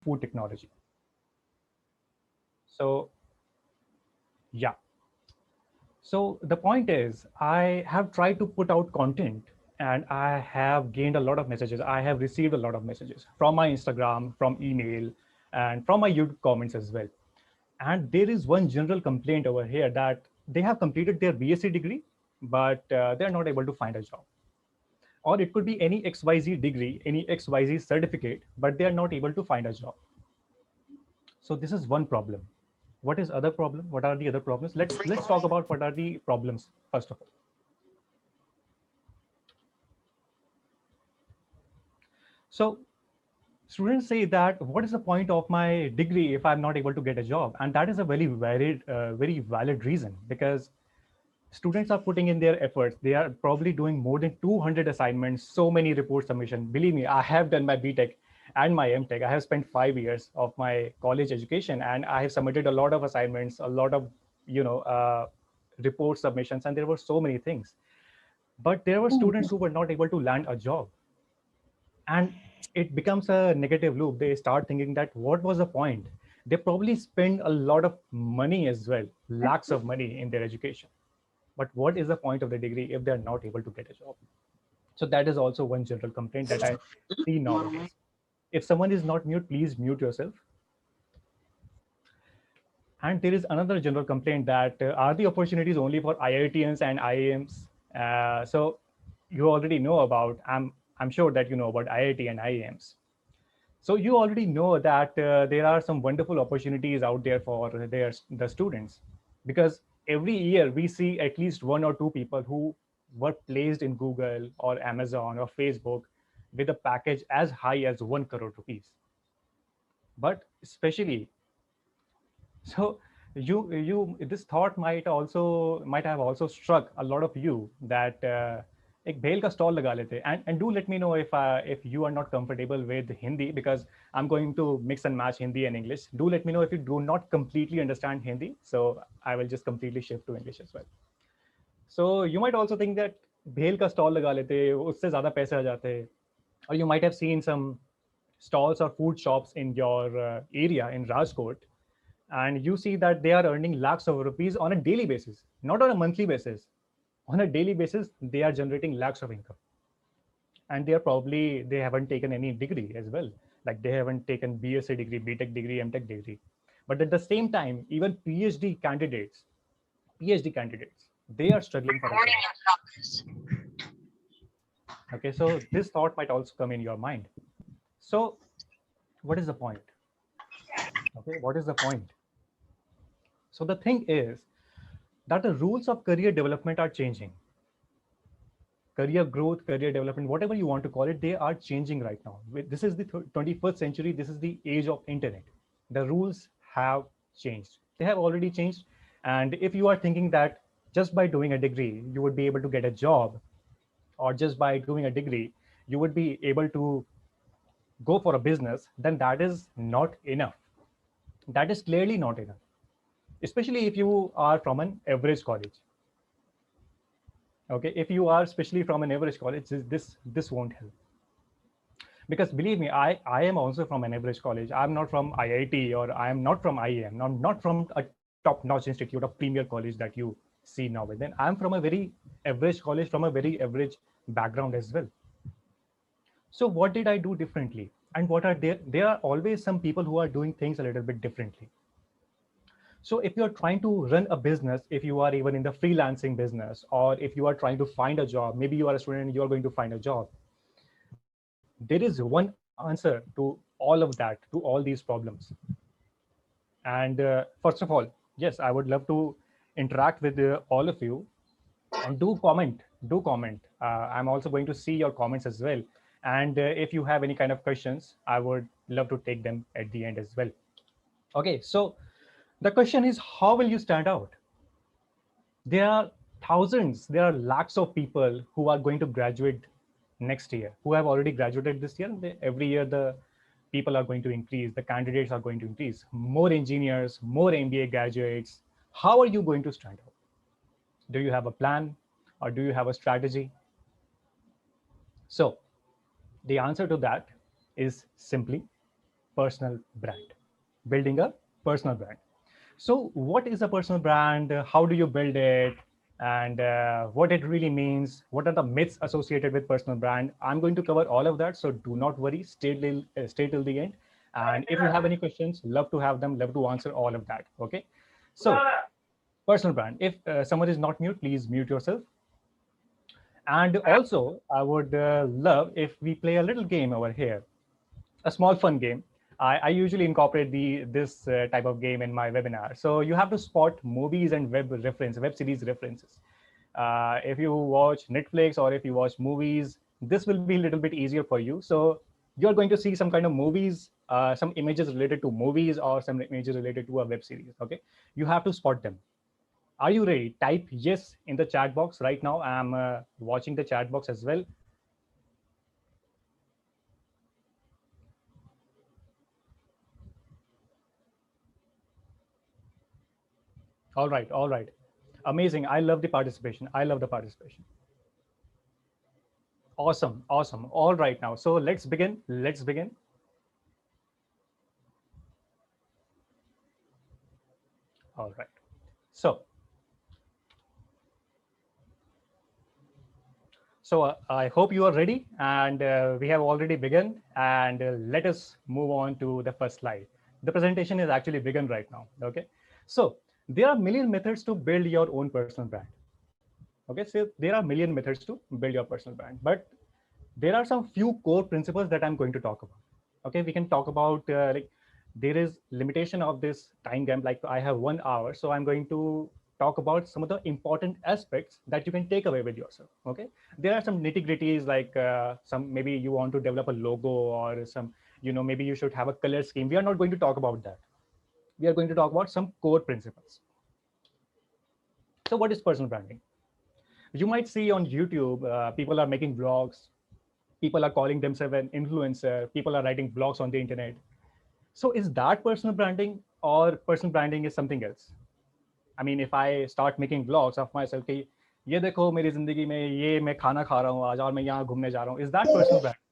food technology. So yeah, so the point is, I have tried to put out content and I have gained a lot of messages. I have received a lot of messages from my Instagram, from email, and from my YouTube comments as well. And there is one general complaint over here that they have completed their BSc degree, but they're not able to find a job. Or it could be any XYZ degree, any XYZ certificate, but they are not able to find a job. So this is one problem. What is other problem? What are the other problems? Let's talk about what are the problems first of all. So students say that what is the point of my degree if I'm not able to get a job? And that is a very valid reason, because students are putting in their efforts. They are probably doing more than 200 assignments, so many report submission. Believe me, I have done my BTech and my MTech. I have spent 5 years of my college education, and I have submitted a lot of assignments, a lot of report submissions, and there were so many things. But there were students who were not able to land a job, and it becomes a negative loop. They start thinking that what was the point? They probably spend a lot of money as well, lakhs of money in their education, but what is the point of the degree if they're not able to get a job? So that is also one general complaint that I see nowadays. If someone is not mute, please mute yourself. And there is another general complaint that are the opportunities only for IITians and IIMs? So you already know about, I'm sure that you know about IIT and IIMs. So you already know that there are some wonderful opportunities out there for the students, because every year we see at least one or two people who were placed in Google or Amazon or Facebook with a package as high as 1 crore rupees. But especially, so you this thought might have also struck a lot of you that एक भेल का stall लगा लेते, and do let me know if you are not comfortable with Hindi, because I'm going to mix and match Hindi and English. Do let me know if you do not completely understand Hindi, so I will just completely shift to English as well. So you might also think that भेल का stall लगा लेते, उससे ज़्यादा पैसे आ जाते, or you might have seen some stalls or food shops in your area in Rajkot, and you see that they are earning lakhs of rupees on a daily basis, not on a monthly basis. On a daily basis, they are generating lakhs of income. And they haven't taken any degree as well. Like they haven't taken BSc degree, BTech degree, MTech degree. But at the same time, even PhD candidates, they are struggling for a job. Okay, so this thought might also come in your mind. So what is the point? Okay, what is the point? So the thing is that the rules of career development are changing. Career growth, career development, whatever you want to call it, they are changing right now. This is the 21st century. This is the age of internet. The rules have changed. They have already changed. And if you are thinking that just by doing a degree, you would be able to get a job, or just by doing a degree, you would be able to go for a business, then that is not enough. That is clearly not enough, especially if you are from an average college. Okay, if you are especially from an average college, this won't help, because believe me, I am also from an average college. I'm not from IIT, or I am not from IIM. I'm not from a top-notch institute, a premier college that you see now and then. I'm from a very average college, from a very average background as well. So what did I do differently? And what are there are always some people who are doing things a little bit differently. So if you're trying to run a business, if you are even in the freelancing business, or if you are trying to find a job, maybe you are a student and you're going to find a job, there is one answer to all of that, to all these problems. And first of all, yes, I would love to interact with all of you, and do comment. I'm also going to see your comments as well. And if you have any kind of questions, I would love to take them at the end as well. Okay, so the question is, how will you stand out? There are thousands, there are lakhs of people who are going to graduate next year, who have already graduated this year. Every year, the people are going to increase, the candidates are going to increase, more engineers, more MBA graduates. How are you going to stand out? Do you have a plan, or do you have a strategy? So the answer to that is simply personal brand, building a personal brand. So what is a personal brand? How do you build it? And what it really means? What are the myths associated with personal brand? I'm going to cover all of that. So do not worry, stay till the end. And if you have any questions, love to have them, love to answer all of that. Okay. So personal brand. If someone is not mute, please mute yourself. And also, I would love if we play a little game over here, a small fun game. I usually incorporate this type of game in my webinar. So you have to spot movies and web series references. If you watch Netflix or if you watch movies, this will be a little bit easier for you. So you're going to see some kind of movies, some images related to movies or some images related to a web series. Okay, you have to spot them. Are you ready? Type yes in the chat box right now. I'm watching the chat box as well. All right, all right. Amazing. I love the participation. I love the participation. Awesome, awesome. All right now. So let's begin. Let's begin. All right. So I hope you are ready, and we have already begun. And let us move on to the first slide. The presentation is actually begun right now. Okay. So there are a million methods to build your own personal brand. Okay. So there are a million methods to build your personal brand, but there are some few core principles that I'm going to talk about. Okay, we can talk about like there is limitation of this time gap. Like I have 1 hour, so I'm going to talk about some of the important aspects that you can take away with yourself. Okay, there are some nitty gritties like some maybe you want to develop a logo or some maybe you should have a color scheme. We are not going to talk about that. We are going to talk about some core principles. So what is personal branding? You might see on YouTube people are making vlogs, people are calling themselves an influencer, people are writing blogs on the internet. So is that personal branding or personal branding is something else? I mean, if I start making vlogs of myself कि ये देखो मेरी जिंदगी में ये मैं खाना खा रहा हूँ आज और मैं यहाँ घूमने जा रहा हूँ, is that personal branding?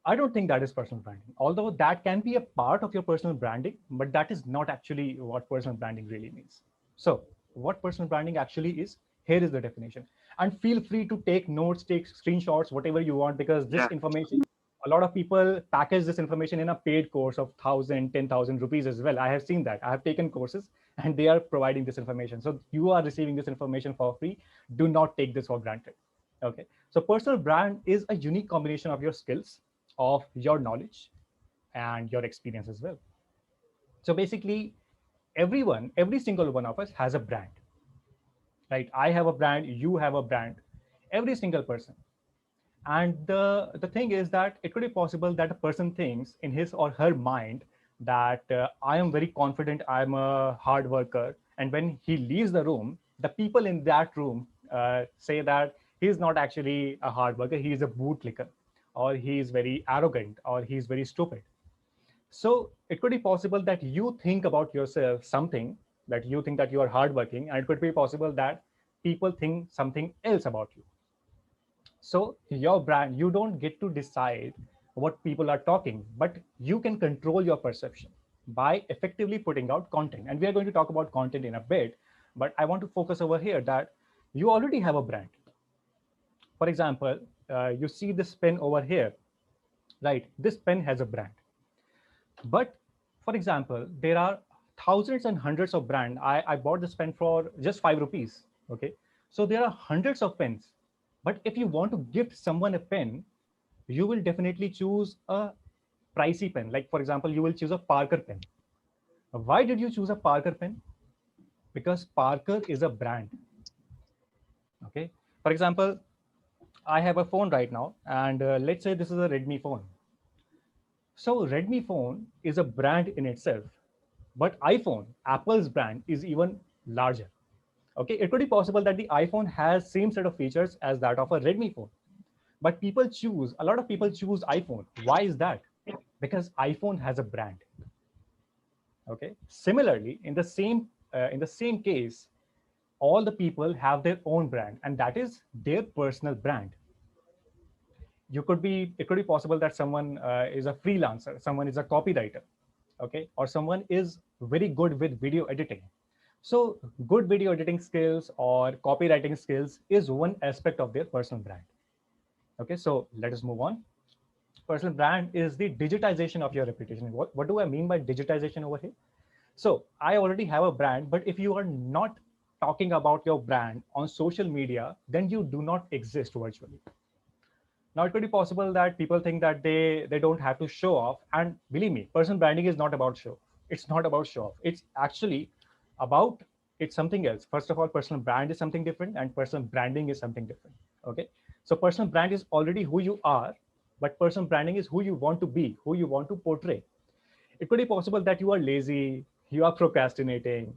I don't think that is personal branding, although that can be a part of your personal branding, but that is not actually what personal branding really means. So what personal branding actually is, here is the definition. And feel free to take notes, take screenshots, whatever you want, because this information, a lot of people package this information in a paid course of 1,000, 10,000 rupees as well. I have seen that. I have taken courses and they are providing this information. So you are receiving this information for free. Do not take this for granted. Okay. So personal brand is a unique combination of your skills, of your knowledge, and your experience as well. So basically, every single one of us has a brand, right? I have a brand, you have a brand, every single person. And the thing is that it could be possible that a person thinks in his or her mind that I am very confident, I'm a hard worker. And when he leaves the room, the people in that room say that he's not actually a hard worker, he is a bootlicker, or he is very arrogant, or he's very stupid. So it could be possible that you think about yourself something, that you think that you are hardworking, and it could be possible that people think something else about you. So your brand, you don't get to decide what people are talking, but you can control your perception by effectively putting out content. And we are going to talk about content in a bit, but I want to focus over here that you already have a brand. For example, you see this pen over here, right? This pen has a brand. But for example, there are thousands and hundreds of brands. I bought this pen for just 5 rupees. Okay. So there are hundreds of pens. But if you want to gift someone a pen, you will definitely choose a pricey pen. Like, for example, you will choose a Parker pen. Why did you choose a Parker pen? Because Parker is a brand. Okay. For example, I have a phone right now, and let's say this is a Redmi phone. So Redmi phone is a brand in itself, but iPhone, Apple's brand, is even larger. Okay, it could be possible that the iPhone has same set of features as that of a Redmi phone, but a lot of people choose iPhone. Why is that? Because iPhone has a brand. Okay, similarly, in the same case, all the people have their own brand, and that is their personal brand. it could be possible that someone is a freelancer, someone is a copywriter, okay, or someone is very good with video editing. So good video editing skills or copywriting skills is one aspect of their personal brand. Okay, so let us move on. Personal brand is the digitization of your reputation. What do I mean by digitization over here? So I already have a brand, but if you are not talking about your brand on social media, then you do not exist virtually. Now it could be possible that people think that they don't have to show off, and believe me, personal branding is not about show. It's not about show off. It's actually about, it's something else. First of all, personal brand is something different, and personal branding is something different. Okay, so personal brand is already who you are, but personal branding is who you want to be, who you want to portray. It could be possible that you are lazy, you are procrastinating,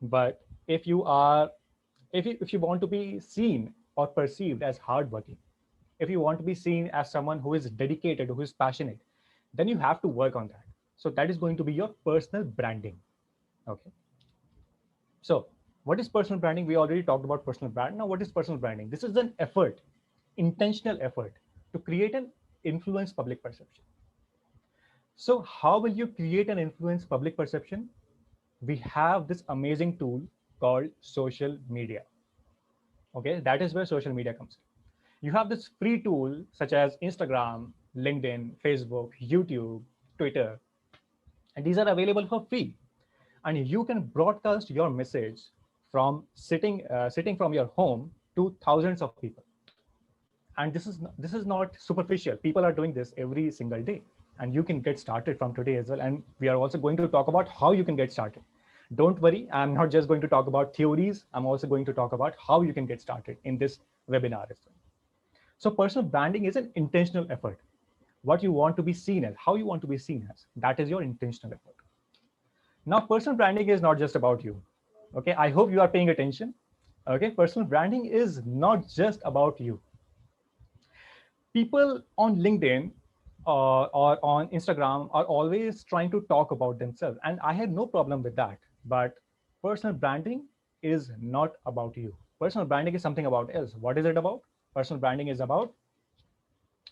but if you want to be seen or perceived as hardworking, if you want to be seen as someone who is dedicated, who is passionate, then you have to work on that. So that is going to be your personal branding. Okay. So what is personal branding? We already talked about personal brand. Now, what is personal branding? This is an effort, intentional effort to create an influence public perception. So how will you create an influence public perception? We have this amazing tool called social media. Okay, that is where social media comes in. You have this free tool such as Instagram, LinkedIn, Facebook, YouTube, Twitter, and these are available for free. And you can broadcast your message from sitting from your home to thousands of people. And this is not superficial. People are doing this every single day, and you can get started from today as well. And we are also going to talk about how you can get started. Don't worry, I'm not just going to talk about theories. I'm also going to talk about how you can get started in this webinar as well. So personal branding is an intentional effort. What you want to be seen as, how you want to be seen as, that is your intentional effort. Now, personal branding is not just about you. Okay, I hope you are paying attention. Okay, personal branding is not just about you. People on LinkedIn or on Instagram are always trying to talk about themselves, and I have no problem with that. But personal branding is not about you. Personal branding is something about else. What is it about? Personal branding is about,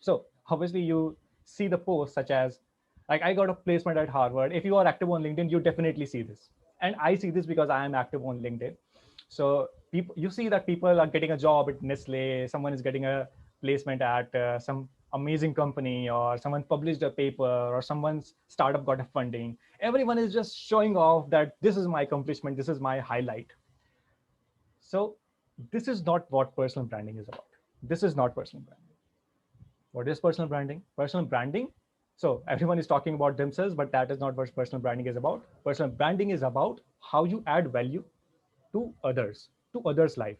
so obviously you see the posts such as, like, I got a placement at Harvard. If you are active on LinkedIn, you definitely see this. And I see this because I am active on LinkedIn. So people, you see that people are getting a job at Nestle, someone is getting a placement at some amazing company, or someone published a paper, or someone's startup got a funding. Everyone is just showing off that this is my accomplishment, this is my highlight. So this is not what personal branding is about. This is not personal branding. What is personal branding? Personal branding, so everyone is talking about themselves, but that is not what personal branding is about. Personal branding is about how you add value to others' life.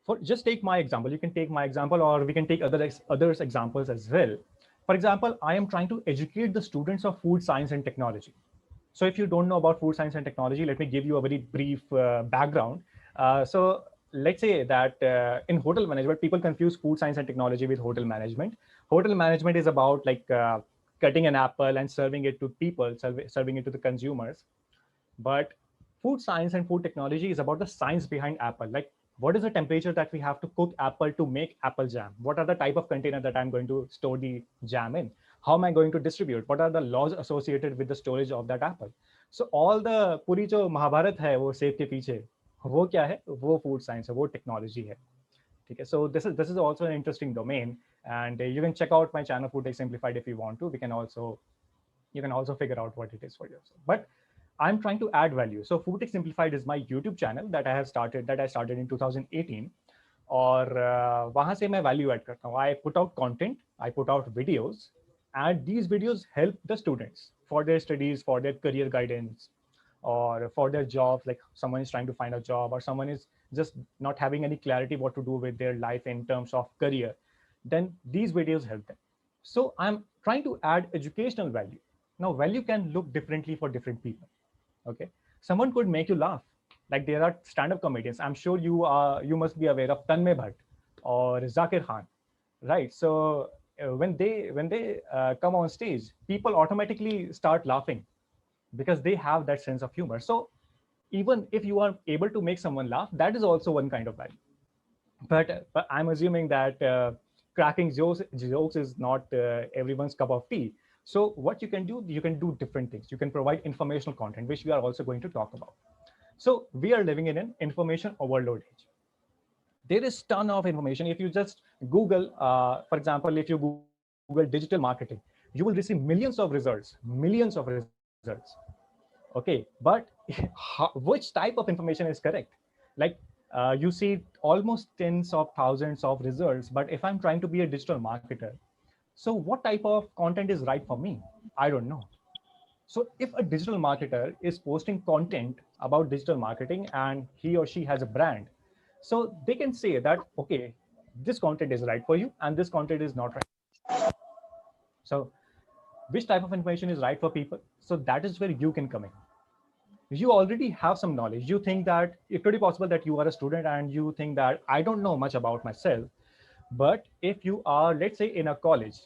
For just take my example, you can take my example, or we can take others examples as well. For example, I am trying to educate the students of food science and technology. So if you don't know about food science and technology, let me give you a very brief background. So let's say that in hotel management, people confuse food science and technology with hotel management. Hotel management is about like cutting an apple and serving it to people, serving it to the consumers. But food science and food technology is about the science behind apple. Like, what is the temperature that we have to cook apple to make apple jam? What are the type of container that I'm going to store the jam in? How am I going to distribute? What are the laws associated with the storage of that apple? So all the पूरी जो महाभारत है वो सेब के पीछे, वो क्या है? वो food science है, वो technology है. ठीक है? So this is also an interesting domain, and you can check out my channel Food Tech Simplified if you want to. You can also figure out what it is for yourself. But I'm trying to add value. So Food Tech Simplified is my YouTube channel that I started in 2018. और वहाँ से मैं value add करता हूँ. I put out content, I put out videos, and these videos help the students for their studies, for their career guidance, or for their jobs. Like someone is trying to find a job, or someone is just not having any clarity what to do with their life in terms of career, then these videos help them. So I'm trying to add educational value. Now, value can look differently for different people. Okay, someone could make you laugh. Like there are stand-up comedians. I'm sure you must be aware of Tanmay Bhatt or Zakir Khan, right? So when they come on stage, people automatically start laughing because they have that sense of humor. So even if you are able to make someone laugh, that is also one kind of value. But I'm assuming that cracking jokes is not everyone's cup of tea. So what you can do different things. You can provide informational content, which we are also going to talk about. So we are living in an information overload age. There is ton of information. If you just Google, for example, if you Google digital marketing, you will receive millions of results. Okay, but which type of information is correct? Like, you see almost tens of thousands of results, but if I'm trying to be a digital marketer, so what type of content is right for me? I don't know. So if a digital marketer is posting content about digital marketing and he or she has a brand, so they can say that, okay, this content is right for you and this content is not right. So which type of information is right for people? So that is where you can come in. You already have some knowledge. You think that it could be possible that you are a student and you think that I don't know much about myself. But if you are, let's say, in a college,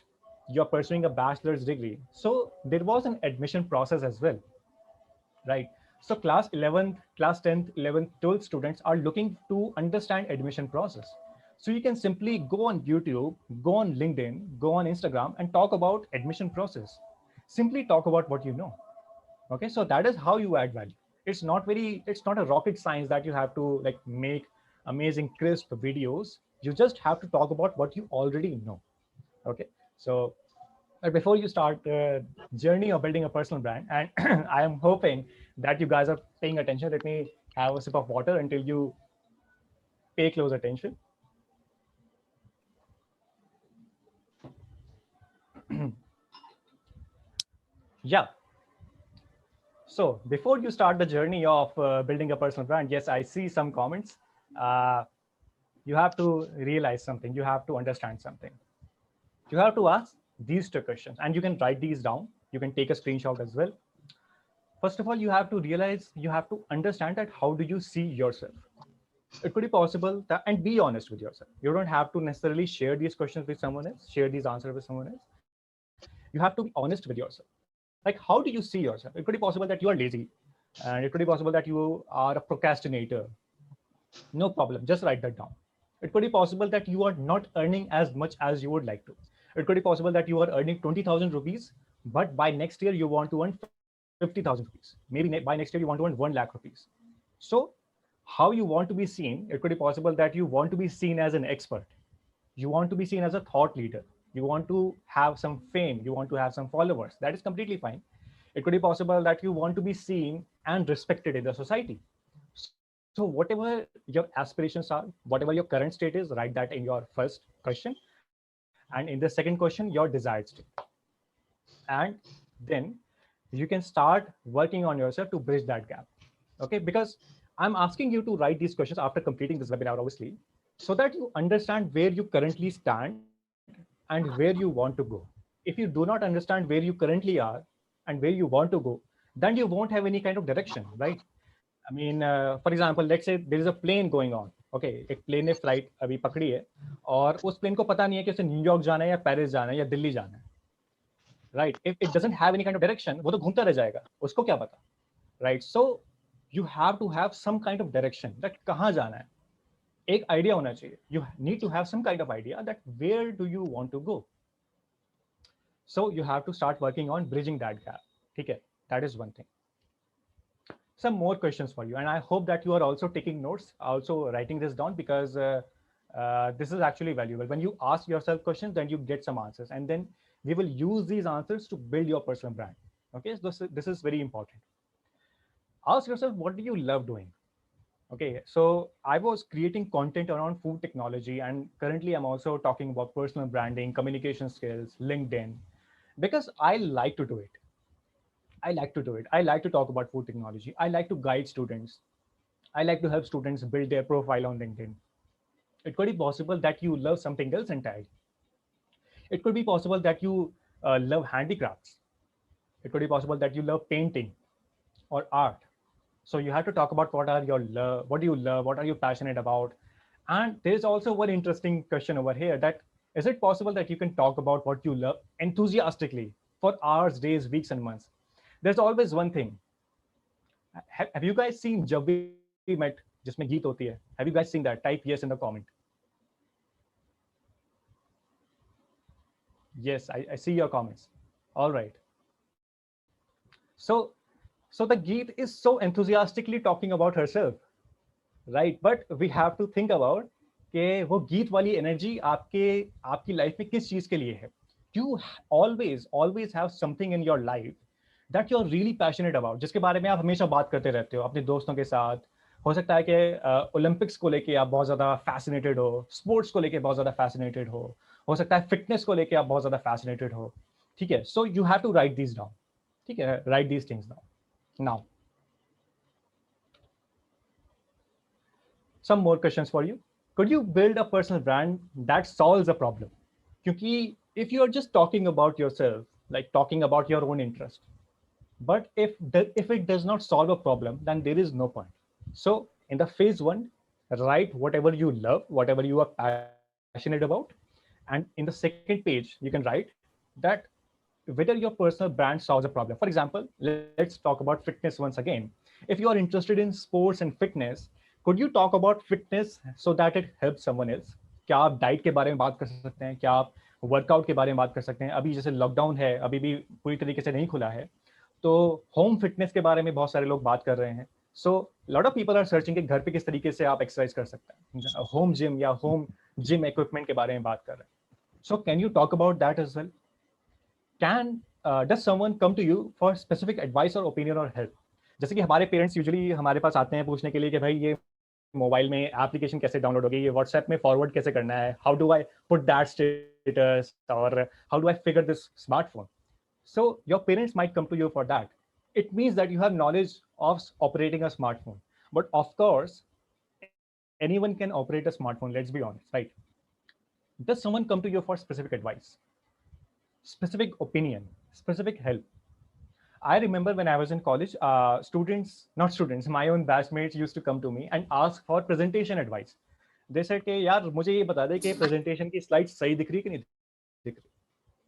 you're pursuing a bachelor's degree, so there was an admission process as well, right? So class 11th, class 10th, 11th, 12th students are looking to understand admission process. So you can simply go on YouTube, go on LinkedIn, go on Instagram and talk about admission process. Simply talk about what you know. Okay, so that is how you add value. It's not a rocket science that you have to like make amazing crisp videos. You just have to talk about what you already know. Okay, so before you start the journey of building a personal brand, and I am hoping that you guys are paying attention. Let me have a sip of water until you pay close attention. Yeah. So before you start the journey of building a personal brand, yes, I see some comments. Uh, you have to realize something. You have to understand something. You have to ask these two questions, and you can write these down. You can take a screenshot as well. First of all, you have to realize, you have to understand that how do you see yourself? It could be possible that, and be honest with yourself. You don't have to necessarily share these questions with someone else, share these answers with someone else. You have to be honest with yourself. Like, how do you see yourself? It could be possible that you are lazy, and it could be possible that you are a procrastinator. No problem, just write that down. It could be possible that you are not earning as much as you would like to. It could be possible that you are earning 20,000 rupees, but by next year you want to earn 50,000 rupees. Maybe by next year you want to earn 1 lakh rupees. So how you want to be seen, it could be possible that you want to be seen as an expert. You want to be seen as a thought leader. You want to have some fame. You want to have some followers. That is completely fine. It could be possible that you want to be seen and respected in the society. So whatever your aspirations are, whatever your current state is, write that in your first question. And in the second question, your desired state. And then you can start working on yourself to bridge that gap. Okay, because I'm asking you to write these questions after completing this webinar, obviously, so that you understand where you currently stand and where you want to go. If you do not understand where you currently are and where you want to go, then you won't have any kind of direction, right? I mean, for example, let's say there is a plane going on. Okay, एक plane ने flight अभी पकड़ी है और उस plane को पता नहीं है कि उसे न्यूयॉर्क जाना है या पेरिस जाना है या दिल्ली जाना है, right? If it doesn't have any kind of direction, वो तो घूमता रह जाएगा, उसको क्या पता, right? So you have to have some kind of direction that कहाँ जाना है, एक आइडिया होना चाहिए. You need to have some kind of idea that where do you want to go. So you have to start working on bridging that gap. Okay, that is one thing. Some more questions for you, and I hope that you are also taking notes, also writing this down, because this is actually valuable. When you ask yourself questions, then you get some answers, and then we will use these answers to build your personal brand. Okay, so this is very important. Ask yourself, what do you love doing? Okay, so I was creating content around food technology, and currently I'm also talking about personal branding, communication skills, LinkedIn, because I like to do it. I like to do it. I like to talk about food technology. I like to guide students. I like to help students build their profile on LinkedIn. It could be possible that you love something else entirely. It could be possible that you love handicrafts. It could be possible that you love painting or art. So you have to talk about what are your love, what do you love, what are you passionate about. And there's also one interesting question over here, that is it possible that you can talk about what you love enthusiastically for hours, days, weeks, and months? There's always one thing. Have you guys seen Jab We Met, जिसमें गीत होती है? Have you guys seen that? Type yes in the comment. Yes, I see your comments. All right. So, so the Geet is so enthusiastically talking about herself, right? But we have to think about कि वो गीत वाली energy आपके आपकी life में किस चीज के लिए है. You always have something in your life that you're really passionate about, जिसके बारे में आप हमेशा बात करते रहते हो अपने दोस्तों के साथ. हो सकता है कि ओलंपिक्स को लेके आप बहुत ज्यादा फैसिनेटेड हो, स्पोर्ट्स को लेके बहुत ज्यादा फैसिनेटेड हो सकता है फिटनेस को लेके आप बहुत ज्यादा फैसिनेटेड हो. ठीक है, so you have to write these down. ठीक है, write these things down. Now some more questions for you. Could you build a personal brand that solves a problem? Because if you are just talking about yourself, like talking about your own interest, but if it does not solve a problem, then there is no point. So in the phase one, write whatever you love, whatever you are passionate about, and in the second page, you can write that whether your personal brand solves a problem. For example, let's talk about fitness once again. If you are interested in sports and fitness, could you talk about fitness so that it helps someone else? क्या आप diet के बारे में बात कर सकते हैं? क्या आप वर्कआउट के बारे में बात कर सकते हैं? अभी जैसे लॉकडाउन है, अभी भी पूरी तरीके से नहीं खुला है, तो होम फिटनेस के बारे में बहुत सारे लोग बात कर रहे हैं. So lot of people are searching कि घर पे किस तरीके से आप एक्सरसाइज कर सकते हैं. होम जिम या होम जिम इक्विपमेंट के बारे में बात कर रहे हैं. So can you talk about that as well? Does someone come to you for specific advice or opinion or help? जैसे कि हमारे पेरेंट्स यूजुअली हमारे पास आते हैं पूछने के लिए कि भाई ये मोबाइल में एप्लीकेशन कैसे डाउनलोड होगी, ये व्हाट्सएप में फॉरवर्ड कैसे करना है, how do I put that status, और how do I figure this smartphone. So your parents might come to you for that. It means that you have knowledge of operating a smartphone. But of course, anyone can operate a smartphone, let's be honest, right? Does someone come to you for specific advice, specific opinion, specific help? I remember when I was in college, not students, my own batchmates used to come to me and ask for presentation advice. They said कि यार मुझे ये बता दे कि presentation की slide सही दिख रही कि नहीं दिख रही.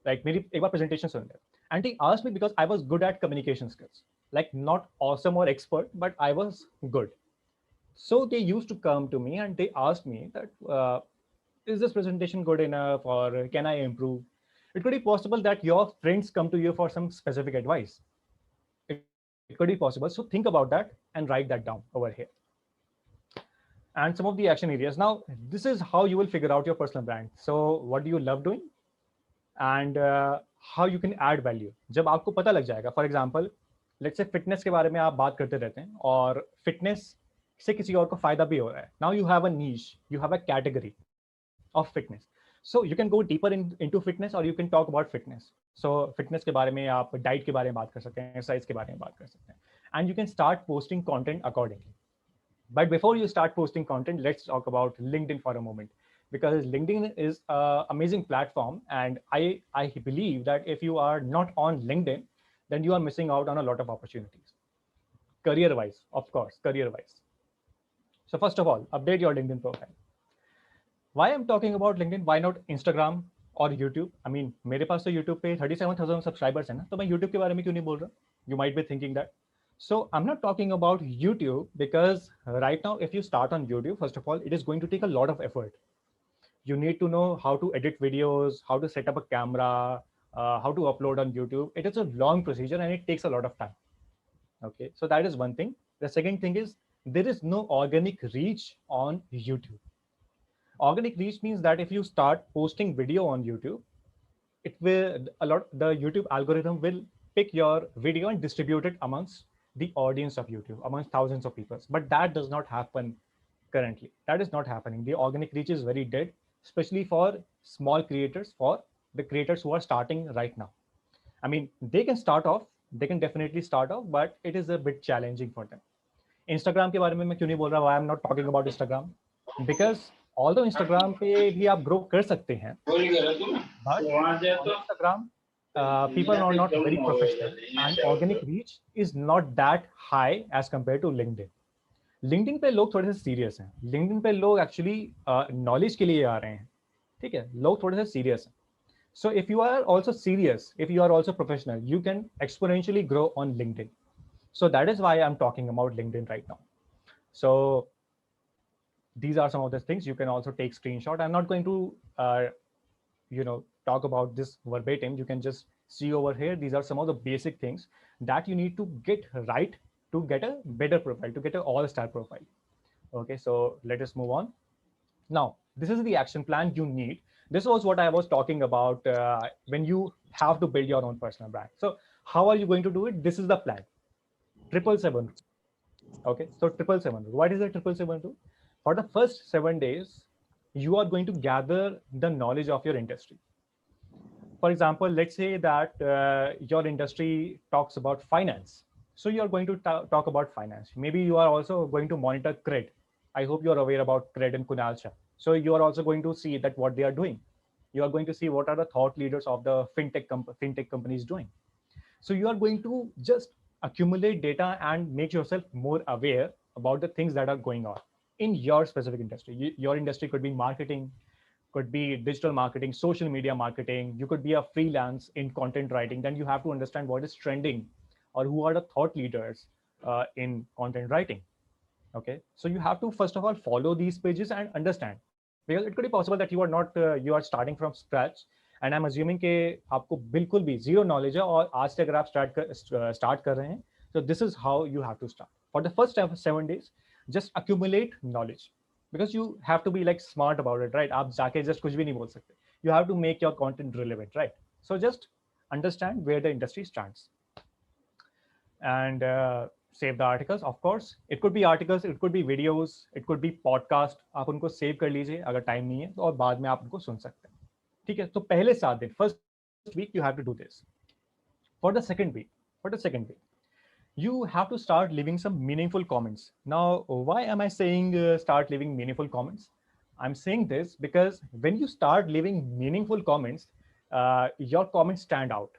Like मेरी एक बार presentation सुन ले. And he asked me because I was good at communication skills. Like not awesome or expert, but I was good. So they used to come to me and they asked me that, is this presentation good enough or can I improve? It could be possible that your friends come to you for some specific advice. It could be possible. So think about that and write that down over here. And some of the action areas. Now, this is how you will figure out your personal brand. So what do you love doing? And how you can add value. जब आपको पता लग जाएगा, for example let's say fitness के बारे में आप बात करते रहते हैं और फिटनेस से किसी और को फायदा भी हो रहा है. Now you have a niche, you have a category of fitness. So you can go deeper into fitness और you can talk about fitness. So fitness के बारे में आप डाइट के बारे में बात कर सकते हैं, एक्सरसाइज के बारे में बात कर सकते हैं, and you can start posting content accordingly. But before you start posting content, let's talk about LinkedIn for a moment, because LinkedIn is an amazing platform, and I believe that if you are not on LinkedIn, then you are missing out on a lot of opportunities, career-wise, of course, career-wise. So first of all, update your LinkedIn profile. Why I'm talking about LinkedIn? Why not Instagram or YouTube? I mean, मेरे पास तो YouTube पे 37,000 subscribers है ना, तो मैं YouTube के बारे में क्यों नहीं बोल रहा? You might be thinking that. So I'm not talking about YouTube because right now, if you start on YouTube, first of all, it is going to take a lot of effort. You need to know how to edit videos, how to set up a camera, how to upload on YouTube. It is a long procedure and it takes a lot of time. Okay, so that is one thing. The second thing is there is no organic reach on YouTube. Organic reach means that if you start posting video on YouTube, the YouTube algorithm will pick your video and distribute it amongst the audience of YouTube, amongst thousands of people. But that does not happen currently. That is not happening. The organic reach is very dead, especially for small creators, for the creators who are starting right now. I mean, they can start off, they can definitely start off, but it is a bit challenging for them. Instagram के बारे में मैं क्यों नहीं बोल रहा? Why I'm not talking about Instagram? Because although Instagram पे भी आप grow कर सकते हैं, but on Instagram, people are not very professional, and organic reach is not that high as compared to LinkedIn. LinkedIn पे लोग थोड़े से सीरियस हैं. LinkedIn पे लोग एक्चुअली नॉलेज के लिए आ रहे हैं. ठीक है, लोग थोड़े से सीरियस हैं. So if you are also serious, if you are also professional, you can exponentially grow on LinkedIn. So that is why I'm talking about LinkedIn right now. So these are some of the things. You can also take screenshot. I'm not going to talk about this verbatim, you can just see over here. These are some of the basic things that you need to get right to get a better profile, to get an all-star profile. Okay, so let us move on. Now, this is the action plan you need. This was what I was talking about when you have to build your own personal brand. So how are you going to do it? This is the plan. 777. Okay, so 777. What is the 777? For the first 7 days, you are going to gather the knowledge of your industry. For example, let's say that your industry talks about finance. So you're going to talk about finance. Maybe you are also going to monitor CRED. I hope you're aware about CRED and Kunal Shah. So you are also going to see that what they are doing. You are going to see what are the thought leaders of the fintech companies doing. So you are going to just accumulate data and make yourself more aware about the things that are going on in your specific industry. Your industry could be marketing, could be digital marketing, social media marketing. You could be a freelance in content writing. Then you have to understand what is trending or who are the thought leaders in content writing. Okay, so you have to first of all follow these pages and understand, because it could be possible that you are not you are starting from scratch, and I'm assuming कि आपको बिल्कुल भी zero knowledge है और आज से अगर आप start कर रहे हैं, so this is how you have to start. For the first 7 days, just accumulate knowledge, because you have to be like smart about it, right? आप जाके just कुछ भी नहीं बोल सकते. You have to make your content relevant, right? So just understand where the industry stands. And save the articles, of course. It could be articles, it could be videos, it could be podcast. आप उनको save कर लीजिए अगर time नहीं है तो, और बाद में आप उनको सुन सकते हैं. ठीक है, तो पहले 7 दिन, first week you have to do this. For the second week, you have to start leaving some meaningful comments. Now, why am I saying start leaving meaningful comments? I'm saying this because when you start leaving meaningful comments, your comments stand out.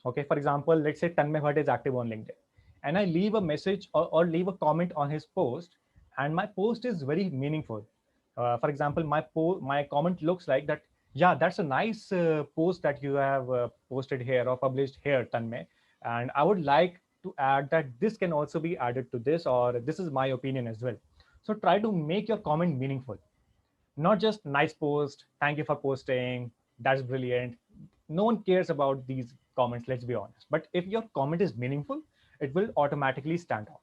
Okay, for example, let's say Tanmay Bhatt is active on LinkedIn, and I leave a message or leave a comment on his post, and my post is very meaningful. For example, my comment looks like that. Yeah, that's a nice post that you have posted here or published here, Tanmay. And I would like to add that this can also be added to this, or this is my opinion as well. So try to make your comment meaningful, not just nice post, thank you for posting, that's brilliant. No one cares about these comments, let's be honest. But if your comment is meaningful, it will automatically stand out.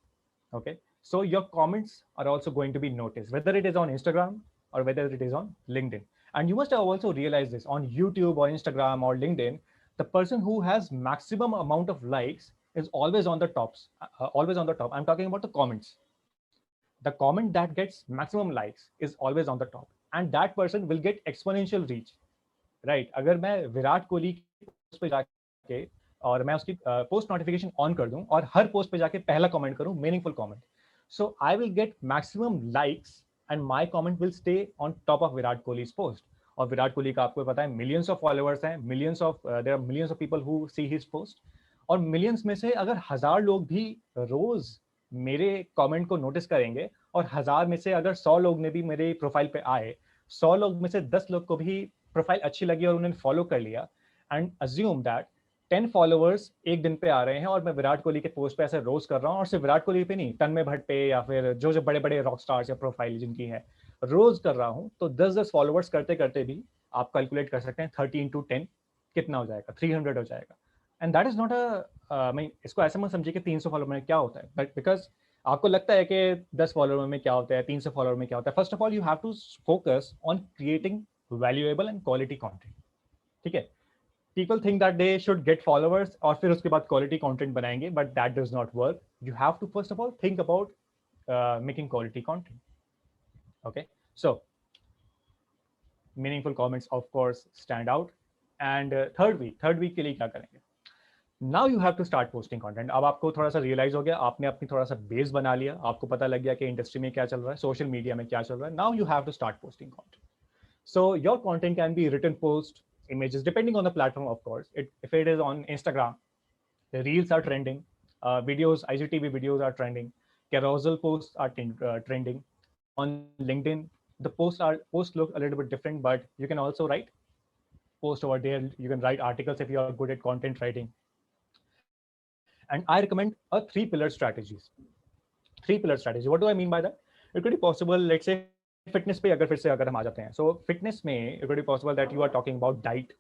Okay, so your comments are also going to be noticed, whether it is on Instagram or whether it is on LinkedIn. And you must have also realized this on YouTube or Instagram or LinkedIn, the person who has maximum amount of likes is always on the tops, always on the top. I'm talking about the comments. The comment that gets maximum likes is always on the top, and that person will get exponential reach, right? अगर मैं विराट कोहली की post पे जाके और मैं उसकी post notification on कर दूं और हर पोस्ट पे जाके पहला कमेंट करूं meaningful comment, so I will get maximum likes and my comment will stay on top of Virat Kohli's post. और विराट कोहली का आपको पता है मिलियंस ऑफ फॉलोअर्स हैं, there are millions of people who see his post. और मिलियंस में से अगर 1000 लोग भी रोज मेरे कमेंट को नोटिस करेंगे और 1000 में से अगर 100 लोग ने भी मेरे प्रोफाइल पे आए, 100 लोग में से 10 लोग को भी प्रोफाइल अच्छी लगी और उन्होंने फॉलो कर लिया, एंड अज्यूम दैट 10 फॉलोअर्स एक दिन पे आ रहे हैं और मैं विराट कोहली के पोस्ट पे ऐसे रोज कर रहा हूँ, और सिर्फ विराट कोहली पे नहीं, तन्मय भट्ट पे या फिर जो जो बड़े बड़े रॉक स्टार्स या प्रोफाइल जिनकी है रोज कर रहा हूँ, तो 10-10 फॉलोअर्स करते करते भी आप कैलकुलेट कर सकते हैं 30 into 10 कितना हो जाएगा, 300 हो जाएगा. एंड दैट इज नॉट मैं इसको ऐसा मत समझिए कि 300 फॉलोअर में क्या होता है, बट बिकॉज आपको लगता है कि 10 फॉलोअर में क्या होता है, 300 फॉलोअर में क्या होता है. First of all you have to focus on creating valuable and quality content. ठीक है, people think that they should get followers और फिर उसके बाद quality content बनाएंगे, but that does not work. You have to first of all think about making quality content. Okay, so meaningful comments of course stand out. And third week के लिए क्या करेंगे? Now you have to start posting content. अब आपको थोड़ा सा realise हो गया, आपने अपनी थोड़ा सा बेस बना लिया, आपको पता लग गया कि इंडस्ट्री में क्या चल रहा है, सोशल मीडिया में क्या चल रहा है. Now you have to start posting content. So your content can be written post, images, depending on the platform, of course. If it is on Instagram, the reels are trending, videos, IGTV videos are trending, carousel posts are trending. On LinkedIn, the posts look a little bit different, but you can also write post over there. You can write articles if you are good at content writing. And I recommend a 3-pillar strategy. What do I mean by that? It could be possible, let's say fitness पे अगर हम आ जाते हैं, so fitness में it could be possible that you are talking about diet.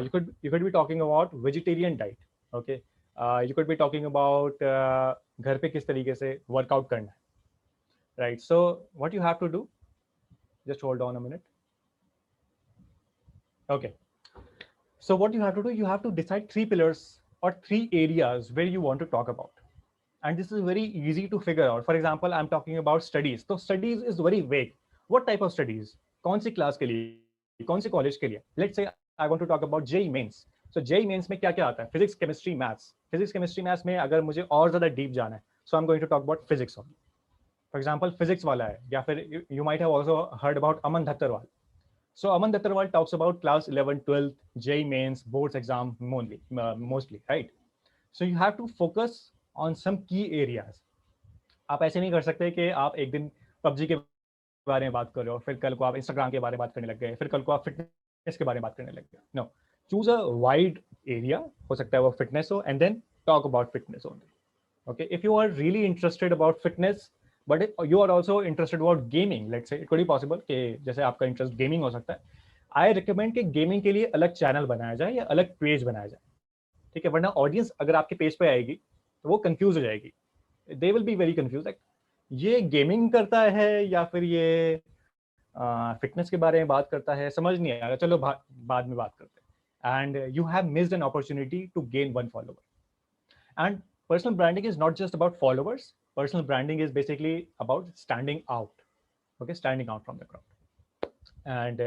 You could be talking about vegetarian diet. Okay. You could be talking about घर पे किस तरीके से वर्कआउट करना है, right? So what you have to do, just hold on a minute. Okay. So what you have to do, you have to decide three pillars or three areas where you want to talk about. And this is very easy to figure out. For example, I'm talking about studies. So studies is very vague. What type of studies? कौन सी class के लिए, कौन सी college के लिए? Let's say I want to talk about JEE Mains. So JEE Mains में क्या क्या आता है? Physics, chemistry, maths. Physics, chemistry, maths में अगर मुझे और ज़्यादा deep जाना है, so I'm going to talk about physics only. For example, physics वाला है, या फिर you might have also heard about Aman Dhattarwal. So Aman Dhattarwal talks about class 11, 12, JEE Mains, boards exam mostly, right? So you have to focus on some key areas. आप ऐसे नहीं कर सकते कि आप एक दिन पबजी के बारे में बात कर रहे हो, फिर कल को आप इंस्टाग्राम के बारे में बात करने लग गए, फिर कल को आप फिटनेस के बारे में बात करने लग गए. No, choose a wide area, हो सकता है वो फिटनेस हो, and then talk about fitness only. Okay, if you are really interested about fitness but you are also interested about gaming, let's say it could be possible कि जैसे आपका interest gaming हो सकता है, आई रिकमेंड कि gaming के लिए अलग चैनल बनाया जाए या अलग पेज बनाया जाए. ठीक है, वरना ऑडियंस अगर आपके पेज पे आएगी तो वो कंफ्यूज हो जाएगी. They will be very confuse, like ये गेमिंग करता है या फिर ये फिटनेस के बारे में बात करता है, समझ नहीं आएगा, चलो बाद में बात करते हैं. And you have missed an opportunity to gain one follower. And personal branding is not just about followers. Personal branding is basically about standing out. Okay, standing out from the crowd. And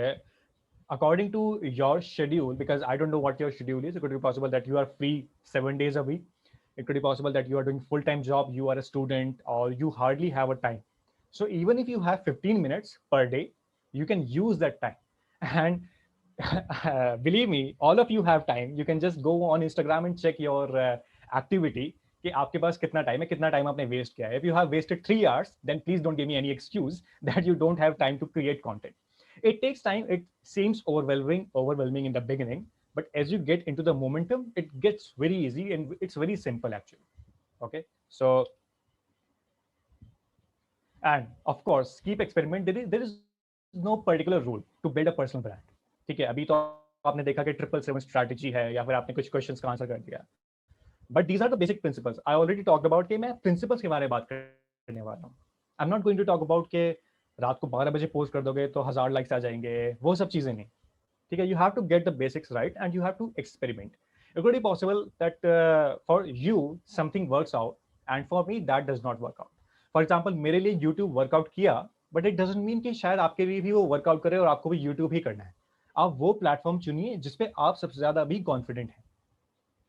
according to your schedule, because I don't know what your schedule is, it could be possible that you are free 7 days a week. It could be possible that you are doing full-time job, you are a student, or you hardly have a time. So even if you have 15 minutes per day, you can use that time. And believe me, all of you have time. You can just go on Instagram and check your activity कि आपके पास कितना time है, कितना time आपने waste किया है. If you have wasted 3 hours, then please don't give me any excuse that you don't have time to create content. It takes time. It seems overwhelming in the beginning, but as you get into the momentum, it gets very easy and it's very simple actually. Okay, so and of course keep experiment. There is no particular rule to build a personal brand. ठीक है, अभी तो आपने देखा कि 777 strategy है या फिर आपने कुछ क्वेश्चंस का आंसर कर दिया. But these are the basic principles. I already talked about कि मैं प्रिंसिपल्स के बारे में बात करने वाला हूँ. I am not going to talk about के रात को 12 बजे पोस्ट कर दोगे तो 1000 लाइक्स आ जाएंगे, वो सब चीजें नहीं. ठीक है, you have to get the basics right and you have to experiment. It could be possible that for you something works out and for me that does not work out. For example, मेरे लिए YouTube workout किया, but it doesn't mean कि शायद आपके लिए भी वो workout करे और आपको भी यूट्यूब ही करना है. आप वो प्लेटफॉर्म चुनिए जिसपे आप सबसे ज्यादा अभी कॉन्फिडेंट हैं.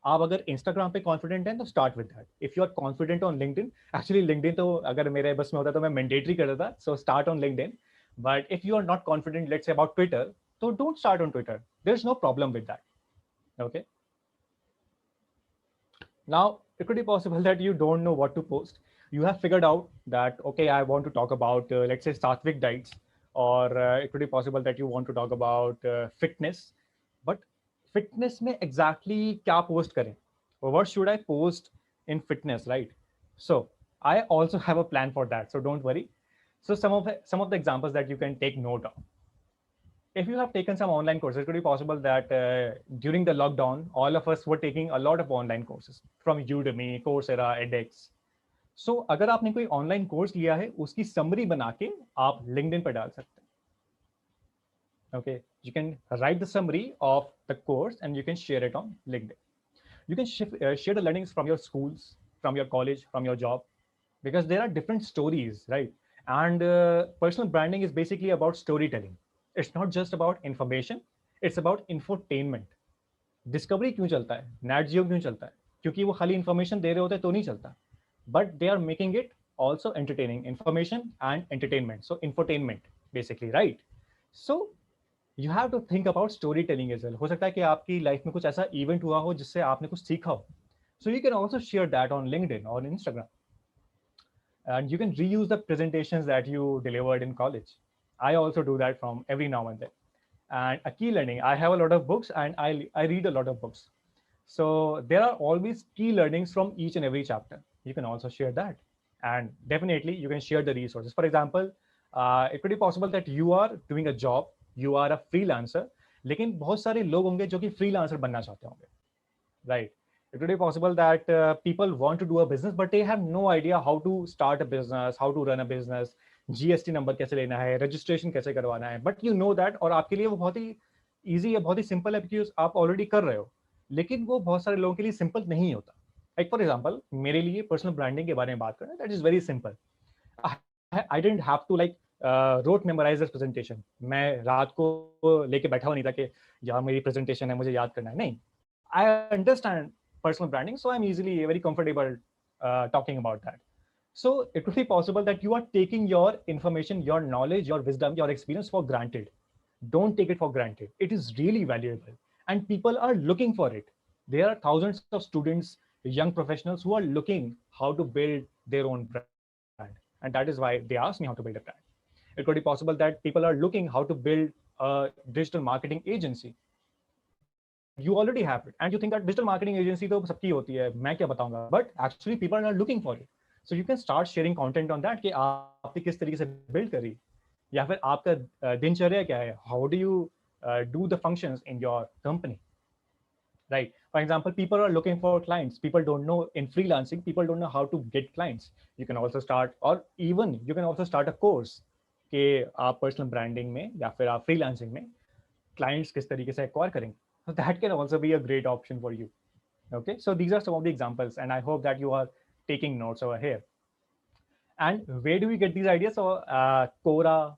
आप अगर इंस्टाग्राम पे कॉन्फिडेंट हैं तो start with that. If you are confident on LinkedIn, actually LinkedIn तो अगर मेरे बस में होता तो मैं मैंडेटरी कर देता, so start on LinkedIn. But if you are not confident, let's say about Twitter, तो don't start on Twitter. There is no problem with that. Okay, now it could be possible that you don't know what to post. You have figured out that okay, I want to talk about let's say sattvic diets, or it could be possible that you want to talk about fitness. But fitness में exactly क्या post करें? What should I post in fitness, right? So I also have a plan for that, so don't worry. So some of the examples that you can take note of. If you have taken some online courses, it could be possible that during the lockdown, all of us were taking a lot of online courses from Udemy, Coursera, edX. So अगर आपने कोई online course लिया है, उसकी summary बना के आप LinkedIn पर डाल सकते हैं. Okay, you can write the summary of the course and you can share it on LinkedIn. You can share the learnings from your schools, from your college, from your job, because there are different stories, right? And personal branding is basically about storytelling. It's not just about information, it's about infotainment. Discovery क्यों चलता है, net जियो क्यों चलता है? क्योंकि वो खाली information दे रहे होते तो नहीं चलता, but they are making it also entertaining, information and entertainment, so infotainment basically, right? So you have to think about storytelling as well. हो सकता है कि आपकी लाइफ में कुछ ऐसा इवेंट हुआ हो जिससे आपने कुछ सीखा हो, so you can also share that on LinkedIn or Instagram, and you can reuse the presentations that you delivered in college. I also do that from every now and then. And a key learning, I have a lot of books and I read a lot of books, so there are always key learnings from each and every chapter. You can also share that, and definitely you can share the resources. For example, It could be possible that you are doing a job, you are a freelancer, लेकिन बहुत सारे लोग होंगे जो कि freelancer बनना चाहते होंगे, right? It could be possible that people want to do a business, but they have no idea how to start a business, how to run a business, GST number कैसे लेना है, रजिस्ट्रेशन कैसे करवाना है, but you know that, और आपके लिए वो बहुत ही ईजी है, बहुत ही सिंपल है, बिकॉज आप ऑलरेडी कर रहे हो, लेकिन वो बहुत सारे लोगों के लिए सिंपल नहीं होता. लाइक फॉर एग्जाम्पल, मेरे लिए पर्सनल ब्रांडिंग के बारे में बात करें, that is very simple. I don't have to like rote memorise this presentation. मैं रात को लेके बैठा हुआ नहीं था कि यार मेरी प्रेजेंटेशन है, मुझे याद करना है. नहीं, I understand personal branding, so I'm easily very comfortable talking about that. So it could be possible that you are taking your information, your knowledge, your wisdom, your experience for granted. Don't take it for granted. It is really valuable, and people are looking for it. There are thousands of students, young professionals who are looking how to build their own brand, and that is why they asked me how to build a brand. It could be possible that people are looking how to build a digital marketing agency. You already have it, and you think that digital marketing agency तो सबकी होती है, मैं क्या बताऊंगा, but actually people are not looking for it. So you can start sharing content on that कि आपने किस तरीके से build करी, या फिर आपका दिनचर्या क्या है, how do you do the functions in your company, right? For example, people are looking for clients. People don't know, in freelancing, people don't know how to get clients. You can also start, or even you can also start a course कि आप personal branding में या फिर आप freelancing में clients किस तरीके से acquire करेंगे. So that can also be a great option for you. Okay, so these are some of the examples, and I hope that you are taking notes over here. And where do we get these ideas? So Quora,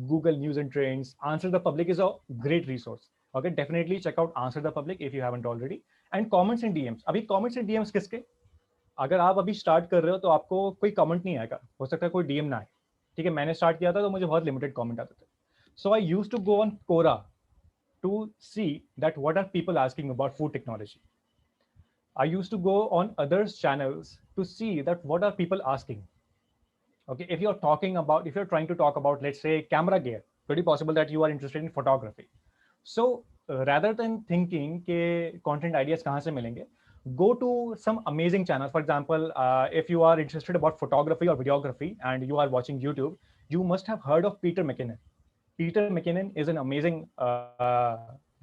Google News and Trends, Answer the Public is a great resource. Okay, definitely check out Answer the Public if you haven't already. And comments and DMs. अभी comments and DMs किसके? अगर आप अभी start कर रहे हो तो आपको कोई कमेंट नहीं आएगा, हो सकता है कोई डीएम ना आए. ठीक है, मैंने स्टार्ट किया था तो मुझे बहुत लिमिटेड कमेंट आते थे. So I used to go on Quora to see that what are people asking about food technology. I used to go on others channels to see that what are people asking. Okay, if you're talking about, if you're trying to talk about, let's say, camera gear, pretty possible that you are interested in photography. So rather than thinking ke content ideas kahan se milenge, go to some amazing channels. For example, if you are interested about photography or videography and you are watching YouTube, you must have heard of Peter McKinnon. Peter McKinnon is an amazing